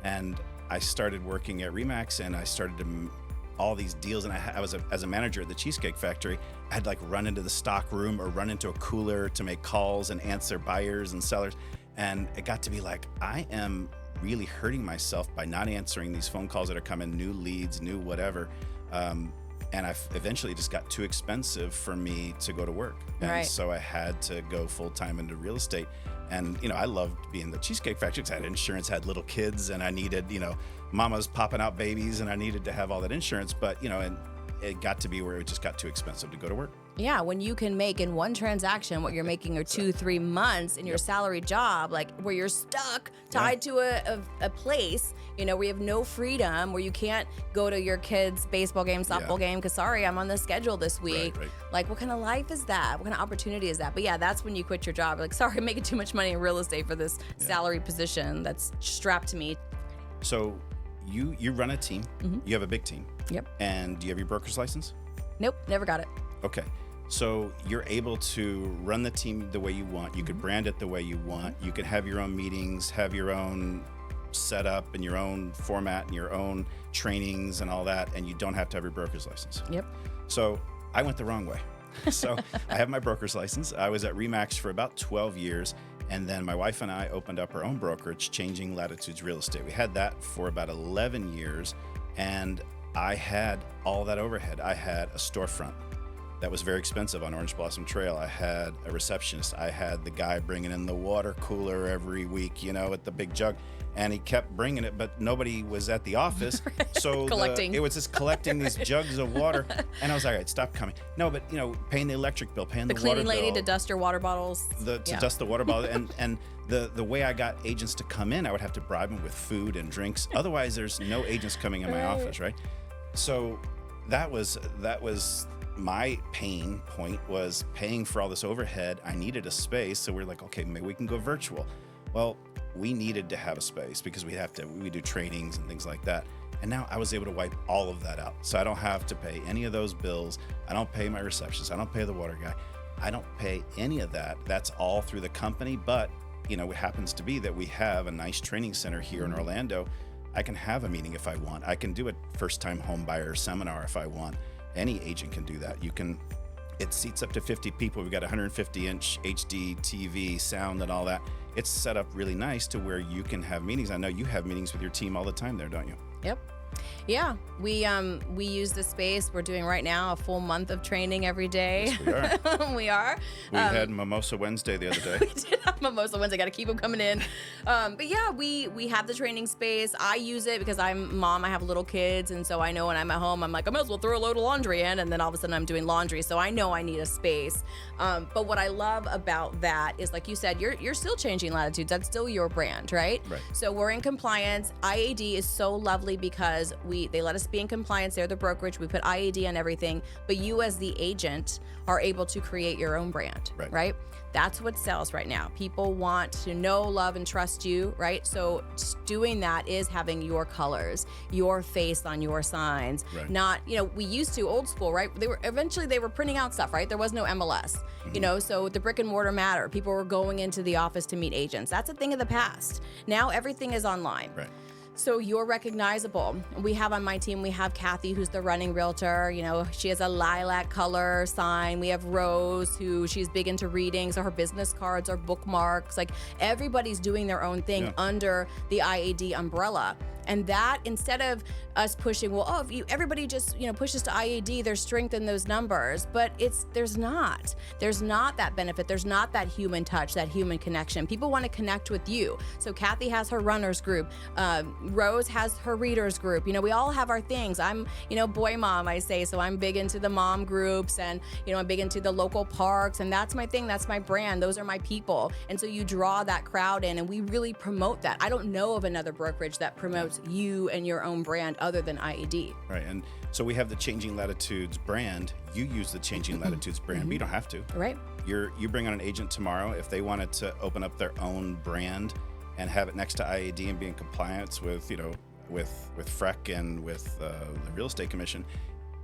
and I started working at Remax, and I started to all these deals, and I was as a manager at the Cheesecake Factory, I had like run into the stock room or run into a cooler to make calls and answer buyers and sellers, and it got to be like, I am really hurting myself by not answering these phone calls that are coming, new leads, new whatever, and I eventually just got too expensive for me to go to work, and so I had to go full time into real estate. And, I loved being the Cheesecake Factory because I had insurance, had little kids, and I needed, mama's popping out babies, and I needed to have all that insurance. But, and it got to be where it just got too expensive to go to work. Yeah, when you can make in one transaction what you're making in 2-3 months in your salary job, like where you're stuck, tied to a place, where you have no freedom, where you can't go to your kid's baseball game, softball game, because sorry, I'm on the schedule this week. Right. Like, what kind of life is that? What kind of opportunity is that? But yeah, that's when you quit your job. Like, sorry, I'm making too much money in real estate for this salary position that's strapped to me. So you run a team. Mm-hmm. You have a big team. Yep. And do you have your broker's license? Nope, never got it. Okay. So you're able to run the team the way you want. You could brand it the way you want. You can have your own meetings, have your own setup and your own format and your own trainings and all that, and you don't have to have your broker's license. Yep. So I went the wrong way. So I have my broker's license. I was at Remax for about 12 years, and then my wife and I opened up our own brokerage, Changing Latitudes Real Estate. We had that for about 11 years, and I had all that overhead. I had a storefront that was very expensive on Orange Blossom Trail. I had a receptionist. I had the guy bringing in the water cooler every week, with the big jug. And he kept bringing it, but nobody was at the office. So it was just collecting these jugs of water. And I was like, all right, stop coming. No, but, paying the electric bill, paying the water bill. The cleaning lady to dust your water bottles. To dust the water bottle. And the way I got agents to come in, I would have to bribe them with food and drinks. Otherwise, there's no agents coming in my office, right? So that was my pain point, was paying for all this overhead. I needed a space, so we're like, okay, maybe we can go virtual. Well, we needed to have a space because we do trainings and things like that. And now I was able to wipe all of that out. So I don't have to pay any of those bills. I don't pay my receptionist. I don't pay the water guy. I don't pay any of that. That's all through the company. But, it happens to be that we have a nice training center here in Orlando. I can have a meeting if I want. I can do a first-time home buyer seminar if I want. Any agent can do that. It seats up to 50 people. We've got 150-inch HD TV, sound, and all that. It's set up really nice to where you can have meetings. I know you have meetings with your team all the time there, don't you? Yep. Yeah, we use the space. We're doing right now a full month of training every day. Yes, we are. We are. We had Mimosa Wednesday the other day. We did have Mimosa Wednesday. Got to keep them coming in. But yeah, we have the training space. I use it because I'm mom. I have little kids, and so I know when I'm at home, I'm like, I might as well throw a load of laundry in, and then all of a sudden I'm doing laundry. So I know I need a space. But what I love about that is, like you said, you're still Changing Latitudes. That's still your brand, right? Right. So we're in compliance. IAD is so lovely because they let us be in compliance. They're the brokerage. We put IAD on everything, but you as the agent are able to create your own brand, right? That's what sells right now. People want to know, love, and trust you, right? So doing that is having your colors, your face on your signs. Right. Not, we used to, old school, right? They were printing out stuff, right? There was no MLS, so the brick and mortar matter. People were going into the office to meet agents. That's a thing of the past. Now everything is online. Right. So you're recognizable. We have on my team, we have Kathy, who's the running realtor. She has a lilac color sign. We have Rose, she's big into reading. So her business cards are bookmarks. Like, everybody's doing their own thing under the IAD umbrella. And that, instead of us pushing, well, oh, if everybody just, pushes to IAD, there's strength in those numbers. But there's not that benefit. There's not that human touch, that human connection. People want to connect with you. So Kathy has her runners group. Rose has her readers group. We all have our things. I'm, boy mom, I say, so I'm big into the mom groups, and, I'm big into the local parks, and that's my thing. That's my brand. Those are my people. And so you draw that crowd in, and we really promote that. I don't know of another brokerage that promotes you and your own brand other than IAD. Right. And so we have the Changing Latitudes brand. You use the Changing Latitudes brand, but you don't have to. Right. You bring on an agent tomorrow. If they wanted to open up their own brand and have it next to IAD and be in compliance with, with FREC and with the Real Estate Commission,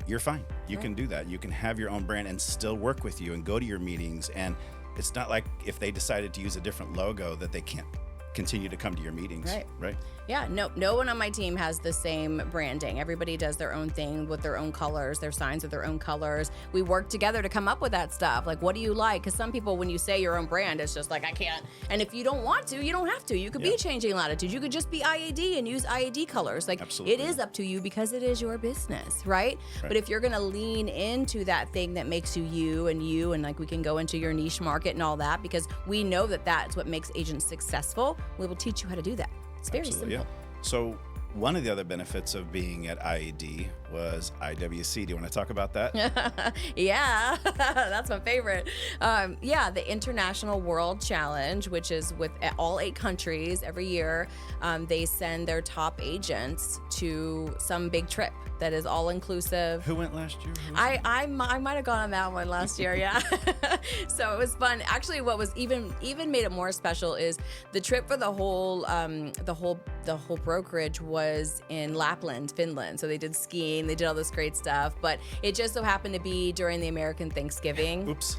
you're fine. You can do that. You can have your own brand and still work with you and go to your meetings. And it's not like if they decided to use a different logo that they can't continue to come to your meetings. Right. Yeah, no one on my team has the same branding. Everybody does their own thing with their own colors, their signs with their own colors. We work together to come up with that stuff. Like, what do you like? Because some people, when you say your own brand, it's just like, I can't. And if you don't want to, you don't have to. You could be Changing Latitudes. You could just be IAD and use IAD colors. Like, absolutely. It is up to you because it is your business, right? But if you're going to lean into that thing that makes you, and like we can go into your niche market and all that, because we know that that's what makes agents successful, we will teach you how to do that. It's very simple. Yeah. So one of the other benefits of being at IAD was IWC. Do you want to talk about that? Yeah, that's my favorite. The International World Challenge, which is with all 8 countries every year. They send their top agents to some big trip that is all inclusive. Who went last year? I might have gone on that one last year. Yeah. So it was fun. Actually, what was even made it more special is the trip for the whole brokerage was in Lapland, Finland. So they did skiing, they did all this great stuff, but it just so happened to be during the American Thanksgiving. Oops.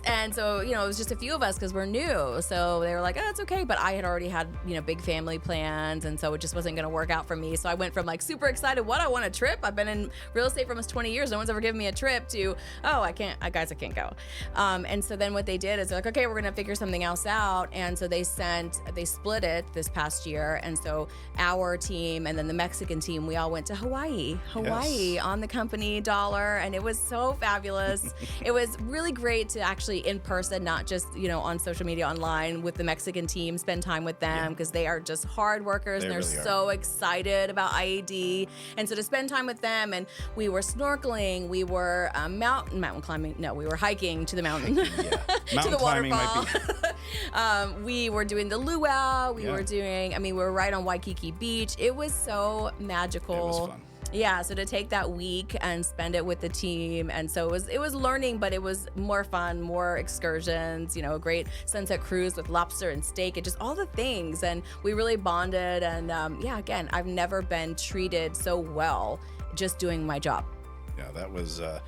And so, it was just a few of us because we're new. So they were like, oh, it's okay. But I had already had, big family plans. And so it just wasn't going to work out for me. So I went from like super excited, what, I want a trip? I've been in real estate for almost 20 years. No one's ever given me a trip, to, oh, I can't go. And so then what they did is they're like, okay, we're going to figure something else out. And so they split it this past year. And so our team and then the Mexican team, we all went to Hawaii on the company dollar. And it was so fabulous. It was really great to actually in person, not just, on social media, online with the Mexican team, spend time with them because they are just hard workers and they're really so excited about IAD. And so to spend time with them, and we were snorkeling, we were mountain climbing. No, we were hiking to the mountain, to the waterfall. We were doing the luau. We were right on Waikiki Beach. It was so magical. It was fun. Yeah, so to take that week and spend it with the team, and so it was learning, but it was more fun, more excursions, a great sunset cruise with lobster and steak, and just all the things, and we really bonded. And again, I've never been treated so well just doing my job. Yeah, that was a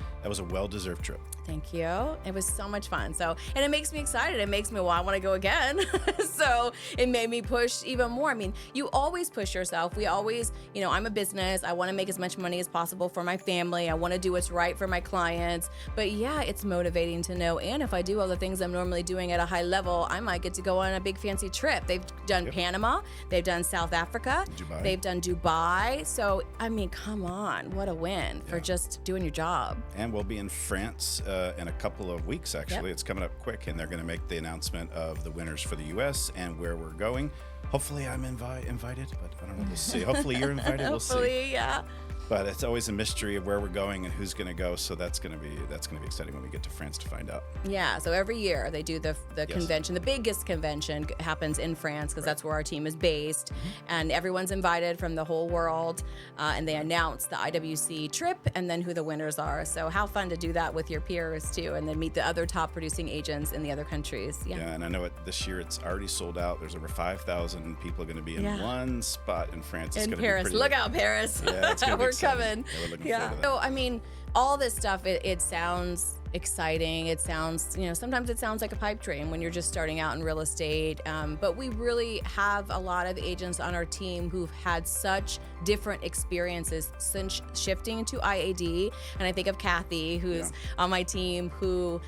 well-deserved trip. Thank you. It was so much fun. So, and it makes me excited. It makes me, I want to go again. So it made me push even more. I mean, you always push yourself. We always, I'm a business. I want to make as much money as possible for my family. I want to do what's right for my clients. But yeah, it's motivating to know. And if I do all the things I'm normally doing at a high level, I might get to go on a big fancy trip. They've done Panama. They've done South Africa. Dubai. They've done Dubai. So, I mean, come on. What a win for just doing your job. And we'll be in France in a couple of weeks, actually. It's coming up quick, and they're going to make the announcement of the winners for the U.S. and where we're going. Hopefully I'm invited, but I don't know. We'll see. Hopefully you're invited. We'll see. Hopefully, yeah. But it's always a mystery of where we're going and who's going to go. So that's going to be exciting when we get to France to find out. Yeah. So every year they do the convention. The biggest convention happens in France because that's where our team is based, and everyone's invited from the whole world. And they announce the IWC trip and then who the winners are. So how fun to do that with your peers too, and then meet the other top producing agents in the other countries. Yeah. And I know this year it's already sold out. There's over 5,000 people going to be in one spot in France. It's in Paris. Look out, Paris. Yeah, it's going to be coming. Yeah, we're looking forward to that. So, I mean, all this stuff, it sounds exciting. It sounds, sometimes it sounds like a pipe dream when you're just starting out in real estate. But we really have a lot of agents on our team who've had such different experiences since shifting to IAD. And I think of Kathy, who's on my team, who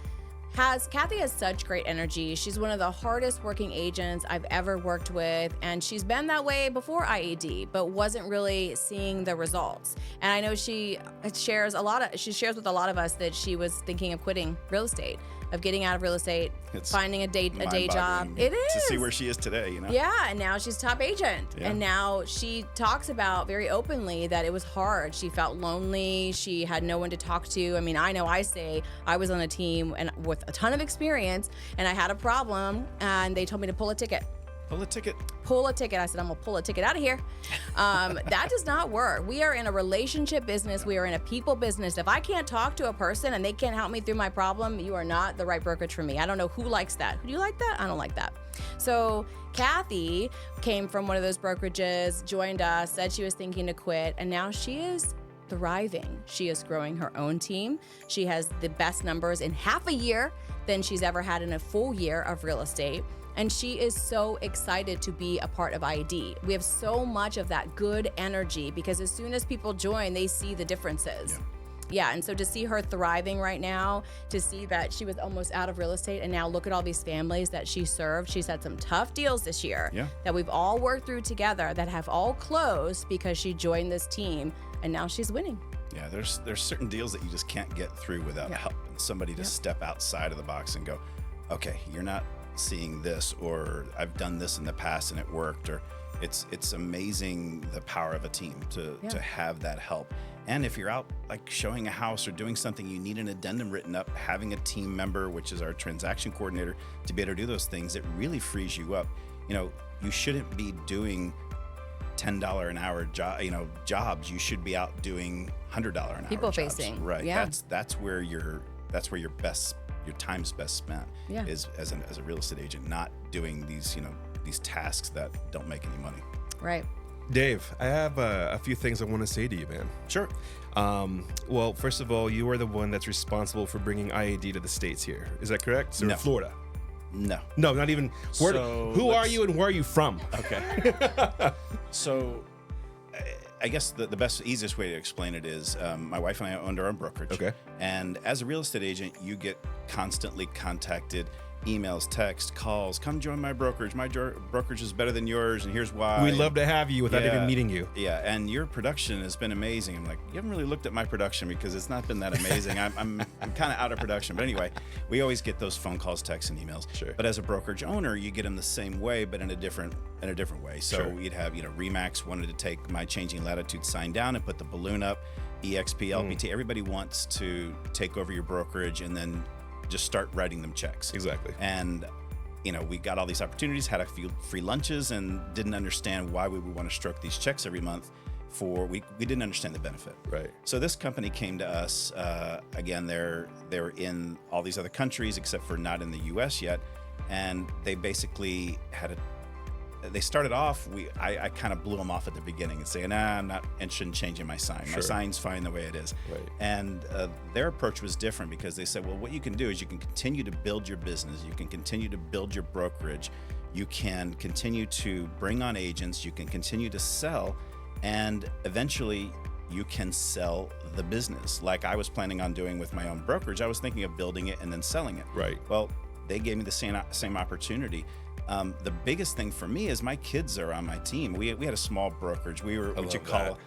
Kathy has such great energy. She's one of the hardest working agents I've ever worked with, and she's been that way before IED, but wasn't really seeing the results. And I know she shares with a lot of us that she was thinking of quitting real estate, of getting out of real estate, finding a day job. It is to see where she is today, you know. Yeah, and now she's top agent, Yeah. and now she talks about very openly that it was hard. She felt lonely. She had no one to talk to. I mean, I know I say I was on a team and with a ton of experience, and I had a problem, and they told me to pull a ticket. Pull a ticket. Pull a ticket. I said, I'm gonna pull a ticket out of here. That does not work. We are in a relationship business. We are in a people business. If I can't talk to a person and they can't help me through my problem, you are not the right brokerage for me. I don't know who likes that. Do you like that? I don't like that. So Kathy came from one of those brokerages, joined us, said she was thinking to quit, and now she is thriving. She is growing her own team. She has the best numbers in half a year than she's ever had in a full year of real estate. And she is so excited to be a part of IED. We have so much of that good energy because as soon as people join, they see the differences. Yeah, and so to see her thriving right now, to see that she was almost out of real estate and now look at all these families that she served. She's had some tough deals this year that we've all worked through together that have all closed because she joined this team and now she's winning. Yeah, there's certain deals that you just can't get through without help and somebody to step outside of the box and go, okay, you're not seeing this, or I've done this in the past and it worked, or it's amazing the power of a team to have that help. And if you're out like showing a house or doing something, you need an addendum written up, having a team member, which is our transaction coordinator, to be able to do those things, it really frees you up. You know, you shouldn't be doing $10 an hour jobs. You should be out doing $100 an hour people jobs. Facing. Right. Yeah. That's where your time's best spent is as a real estate agent, not doing these tasks that don't make any money. Right. Dave, I have a few things I want to say to you, man. Sure. Well, first of all, you are the one that's responsible for bringing IAD to the States here. Is that correct? So No. Florida. No. No, not even. Who are you and where are you from? Okay. So I guess the best, easiest way to explain it is my wife and I owned our own brokerage. Okay. And as a real estate agent, you get constantly contacted, emails, text, calls, come join my brokerage. My brokerage is better than yours, and here's why. We'd love to have you without even meeting you. Yeah, and your production has been amazing. I'm like, you haven't really looked at my production because it's not been that amazing. I'm kind of out of production. But anyway, we always get those phone calls, texts, and emails. Sure. But as a brokerage owner, you get them the same way, but in a different way. So Sure. we'd have, Remax wanted to take my changing latitude sign down and put the balloon up. EXP, LPT, everybody wants to take over your brokerage and then just start writing them checks. Exactly. And we got all these opportunities, had a few free lunches, and didn't understand why we would want to stroke these checks every month. We didn't understand the benefit. Right. So this company came to us. Again, they're in all these other countries except for not in the U.S. yet, and they basically they started off. I kind of blew them off at the beginning and saying, I'm not interested in changing my sign. Sure. My sign's fine the way it is. Right. And their approach was different because they said, well, what you can do is you can continue to build your business. You can continue to build your brokerage. You can continue to bring on agents. You can continue to sell. And eventually you can sell the business like I was planning on doing with my own brokerage. I was thinking of building it and then selling it. Right. Well, they gave me the same opportunity. The biggest thing for me is my kids are on my team. We had a small brokerage. We were what you call.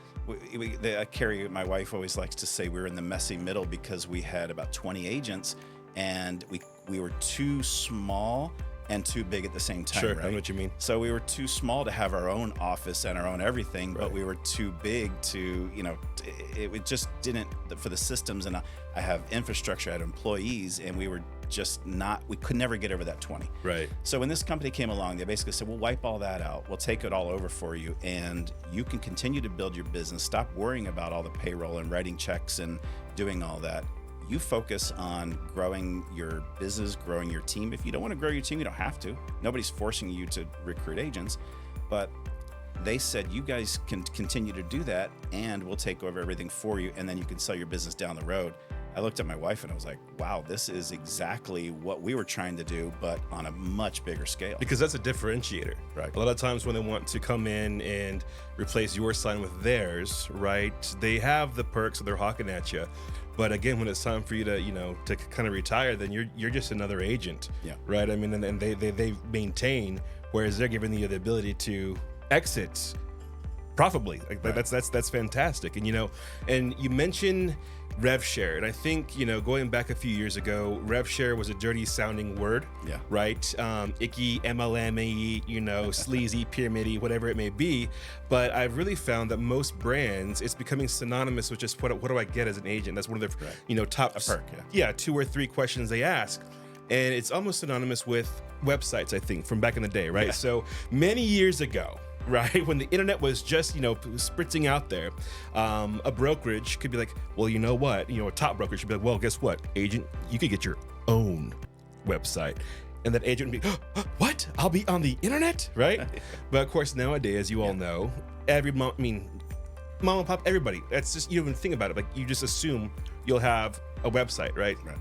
Carrie, my wife, always likes to say we were in the messy middle because we had about 20 agents, and we were too small and too big at the same time. Sure, right? I know what you mean. So we were too small to have our own office and our own everything, but we were too big to, it just didn't, for the systems, and I have infrastructure, I had employees, and we were just we could never get over that 20. Right. So when this company came along, they basically said, we'll wipe all that out. We'll take it all over for you, and you can continue to build your business. Stop worrying about all the payroll and writing checks and doing all that. You focus on growing your business, growing your team. If you don't want to grow your team, you don't have to. Nobody's forcing you to recruit agents. But they said, you guys can continue to do that, and we'll take over everything for you, and then you can sell your business down the road. I looked at my wife and I was like, wow, this is exactly what we were trying to do, but on a much bigger scale. Because that's a differentiator. Right. A lot of times when they want to come in and replace your sign with theirs, right, they have the perks that they're hawking at you. But again, when it's time for you to, to kind of retire, then you're just another agent. Yeah. Right. I mean, and they maintain, whereas they're giving you the ability to exit profitably. Like Right. that's fantastic. And and you mentioned rev share, and I think going back a few years ago, rev share was a dirty sounding word. Yeah. Right. Icky, MLM-y, sleazy, pyramid-y, whatever it may be. But I've really found that most brands, it's becoming synonymous with just what do I get as an agent? That's one of the Right. top A perk, yeah, 2 or 3 questions they ask. And it's almost synonymous with websites, I think, from back in the day, right? Yeah. So many years ago, right, when the internet was just, spritzing out there, a brokerage could be like, well, you know what? A top brokerage should be like, well, guess what, agent? You could get your own website. And that agent would be, what? I'll be on the internet, right? But of course, nowadays, as you all know, mom and pop, everybody, that's just, you don't even think about it. Like, you just assume you'll have a website, right? Right.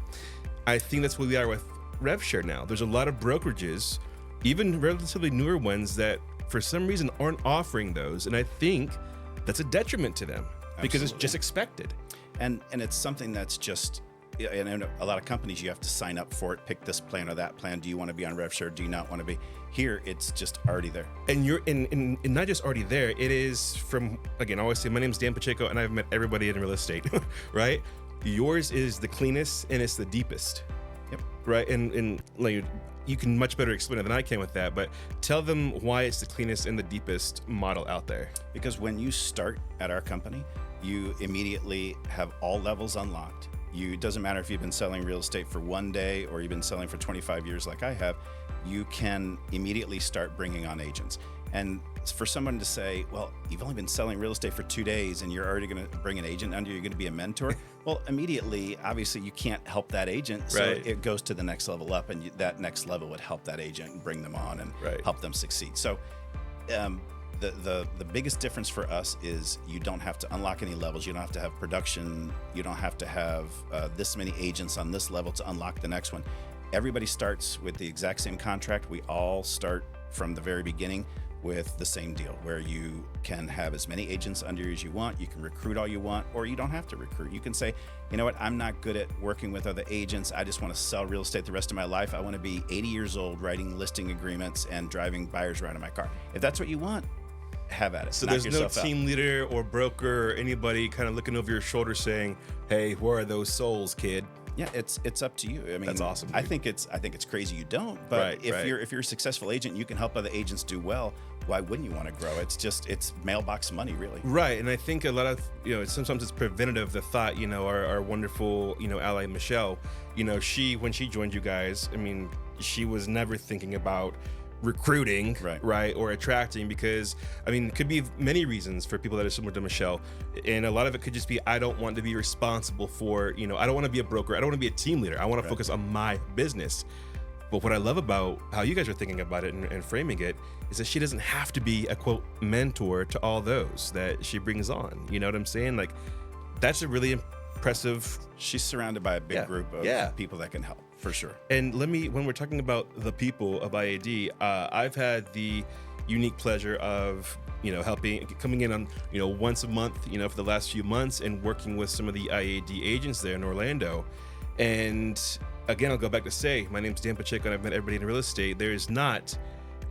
I think that's what we are with RevShare now. There's a lot of brokerages, even relatively newer ones, that for some reason aren't offering those. And I think that's a detriment to them because it's Absolutely. just expected. And it's something that's just, and in a lot of companies, you have to sign up for it, pick this plan or that plan. Do you want to be on RevShare? Do you not want to be? Here, it's just already there. And you're in not just already there, it is from, again, I always say, my name's Dan Pacheco and I've met everybody in real estate, right? Yours is the cleanest and it's the deepest. Yep. Right. And like, you can much better explain it than I can with that, but tell them why it's the cleanest and the deepest model out there. Because when you start at our company, you immediately have all levels unlocked. It doesn't matter if you've been selling real estate for 1 day or you've been selling for 25 years like I have, you can immediately start bringing on agents. And for someone to say, well, you've only been selling real estate for 2 days and you're already going to bring an agent under, you're going to be a mentor. Well, immediately, obviously, you can't help that agent. So Right. it goes to the next level up, and that next level would help that agent and bring them on and Right. help them succeed. So the biggest difference for us is you don't have to unlock any levels. You don't have to have production. You don't have to have this many agents on this level to unlock the next one. Everybody starts with the exact same contract. We all start from the very beginning with the same deal, where you can have as many agents under you as you want. You can recruit all you want, or you don't have to recruit. You can say, you know what, I'm not good at working with other agents. I just want to sell real estate the rest of my life. I want to be 80 years old writing listing agreements and driving buyers around in my car. If that's what you want, have at it. So Knock there's no yourself out. team leader or broker or anybody kind of looking over your shoulder saying, hey, where are those souls, kid? Yeah, it's up to you. I mean, That's awesome, I dude. think it's crazy you don't. But Right, if right. you're a successful agent, you can help other agents do well. Why wouldn't you want to grow? It's mailbox money, really. Right, and I think a lot of sometimes it's preventative. The thought, our wonderful ally Michelle, when she joined you guys, I mean, she was never thinking about recruiting, Right. or attracting, because I mean, it could be many reasons for people that are similar to Michelle, and a lot of it could just be, I don't want to be responsible for, I don't want to be a broker, I don't want to be a team leader, I want to Right. focus on my business. But what I love about how you guys are thinking about it and framing it is that she doesn't have to be a quote mentor to all those that she brings on. You know what I'm saying? Like, that's a really impressive. She's surrounded by a big Yeah, group of yeah. people that can help, for sure. And when we're talking about the people of IAD, I've had the unique pleasure of, coming in on, once a month, for the last few months and working with some of the IAD agents there in Orlando. And again, I'll go back to say, my name's Dan Pacheco and I've met everybody in real estate. There is not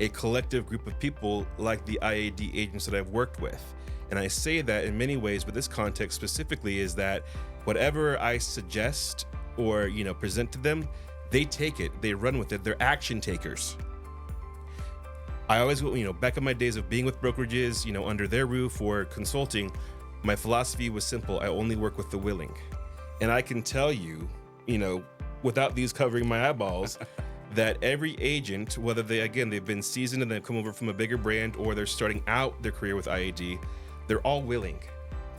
a collective group of people like the IAD agents that I've worked with. And I say that in many ways, but this context specifically is that whatever I suggest or, present to them, they take it, they run with it, they're action takers. I always, back in my days of being with brokerages, under their roof or consulting, my philosophy was simple. I only work with the willing. And I can tell you, without these covering my eyeballs, that every agent, whether they've been seasoned and they've come over from a bigger brand or they're starting out their career with IAD, they're all willing.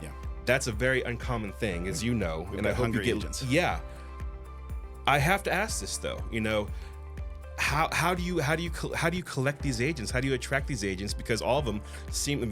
Yeah. That's a very uncommon thing, as you know. We've And I got hope you hungry get agents. Yeah. I have to ask this though, how do you collect these agents? How do you attract these agents? Because all of them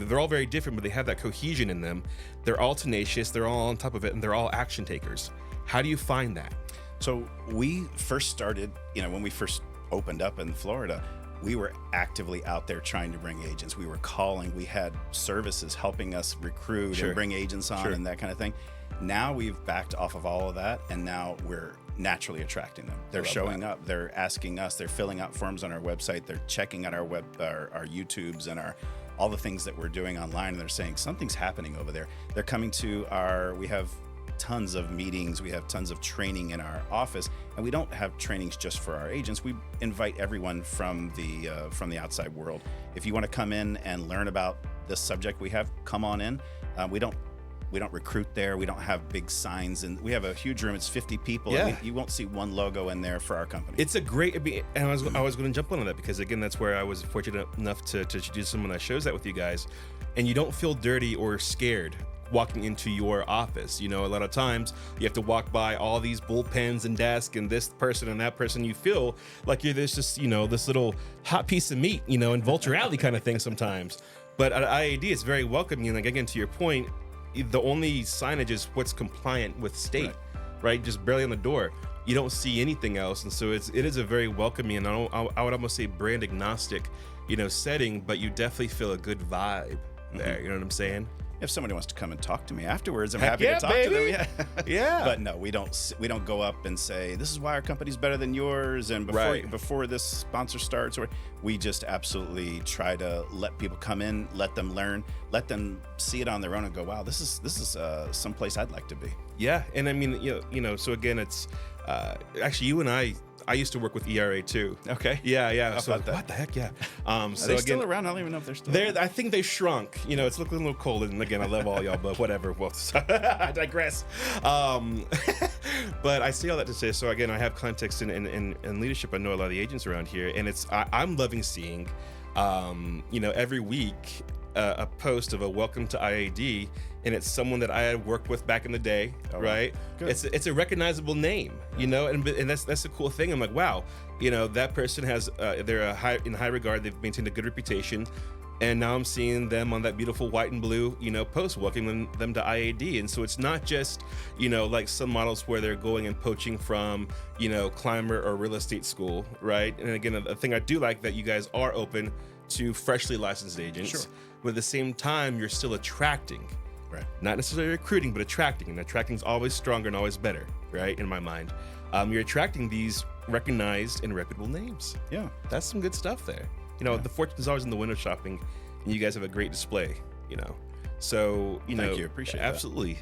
they're all very different, but they have that cohesion in them. They're all tenacious, they're all on top of it, and they're all action takers. How do you find that? So we first started, when we first opened up in Florida, we were actively out there trying to bring agents. We were calling. We had services helping us recruit Sure. and bring agents on Sure. and that kind of thing. Now we've backed off of all of that, and now we're naturally attracting them. They're love showing up. They're asking us. They're filling out forms on our website. They're checking out our YouTubes and all the things that we're doing online, and they're saying something's happening over there. They're coming to we have tons of meetings, we have tons of training in our office, and we don't have trainings just for our agents. We invite everyone from the outside world. If you want to come in and learn about this subject we have, come on in. We don't recruit there. We don't have big signs, and we have a huge room. It's 50 people. Yeah. And you won't see one logo in there for our company. It's a great, and I was going to jump on that because again, that's where I was fortunate enough to do some of my shows that with you guys, and you don't feel dirty or scared walking into your office. You know, a lot of times you have to walk by all these bullpens and desks and this person and that person. You feel like you're this little hot piece of meat, in Vulture Alley kind of thing sometimes. But at IAD, it's very welcoming. And like, again, to your point, the only signage is what's compliant with state, right? Just barely on the door. You don't see anything else, and so it is a very welcoming, and I would almost say brand agnostic, setting. But you definitely feel a good vibe there. You know what I'm saying? If somebody wants to come and talk to me afterwards, I'm Heck happy yeah, to talk baby. to them. Yeah. Yeah. But no, we don't go up and say this is why our company's better than yours. And before this sponsor starts, or we just absolutely try to let people come in, let them learn, let them see it on their own, and go, wow, this is someplace I'd like to be. Yeah, and I mean, so again, it's actually you and I used to work with ERA too. Okay. Yeah. How So about that? what the heck? Yeah. Are So they again, still around? I don't even know if they're still They're, around. I think they shrunk. It's looking a little cold. And again, I love all y'all, but whatever. Well, I digress. But I say all that to say, so again, I have context in leadership. I know a lot of the agents around here, and I'm loving seeing, every week a post of a welcome to IAD, and it's someone that I had worked with back in the day, right? Good. It's a recognizable name, and that's the cool thing. I'm like, wow, that person has they're in high regard. They've maintained a good reputation, and now I'm seeing them on that beautiful white and blue, post welcoming them to IAD. And so it's not just, like some models where they're going and poaching from, climber or real estate school, right? And again, the thing I do like that you guys are open to freshly licensed agents, Sure. but at the same time, you're still attracting. Right. Not necessarily recruiting, but attracting. And attracting is always stronger and always better, right? In my mind. You're attracting these recognized and reputable names. Yeah. That's some good stuff there. The fortune's always in the window shopping, and you guys have a great display, So, Thank you. Appreciate that. absolutely.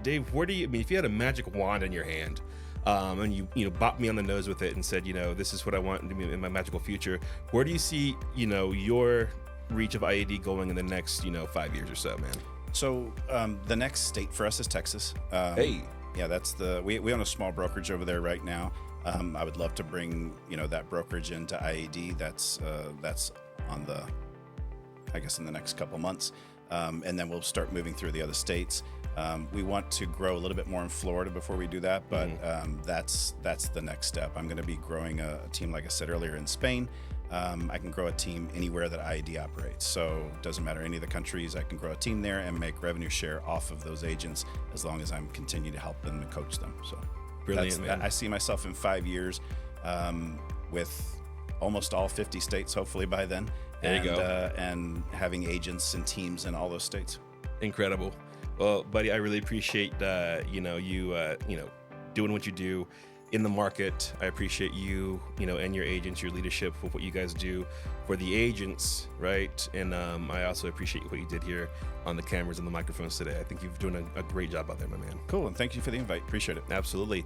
Dave, if you had a magic wand in your hand, and you bopped me on the nose with it and said, this is what I want in my magical future, where do you see, your reach of IAD going in the next, 5 years or so, man? So the next state for us is Texas. Hey. Yeah, that's we own a small brokerage over there right now. I would love to bring that brokerage into IAD. That's on the, I guess, in the next couple months, and then we'll start moving through the other states. We want to grow a little bit more in Florida before we do that, but that's the next step. I'm going to be growing a team, like I said earlier, in Spain. I can grow a team anywhere that IAD operates. So it doesn't matter any of the countries. I can grow a team there and make revenue share off of those agents as long as I'm continuing to help them and coach them. So Brilliant, man. I see myself in 5 years with almost all 50 states, hopefully by then. There you go. And having agents and teams in all those states. Incredible. Well, buddy, I really appreciate you doing what you do in the market. I appreciate you, and your agents, your leadership with what you guys do for the agents, right? And I also appreciate what you did here on the cameras and the microphones today. I think you've doing a great job out there, my man. Cool, and thank you for the invite. Appreciate it. Absolutely.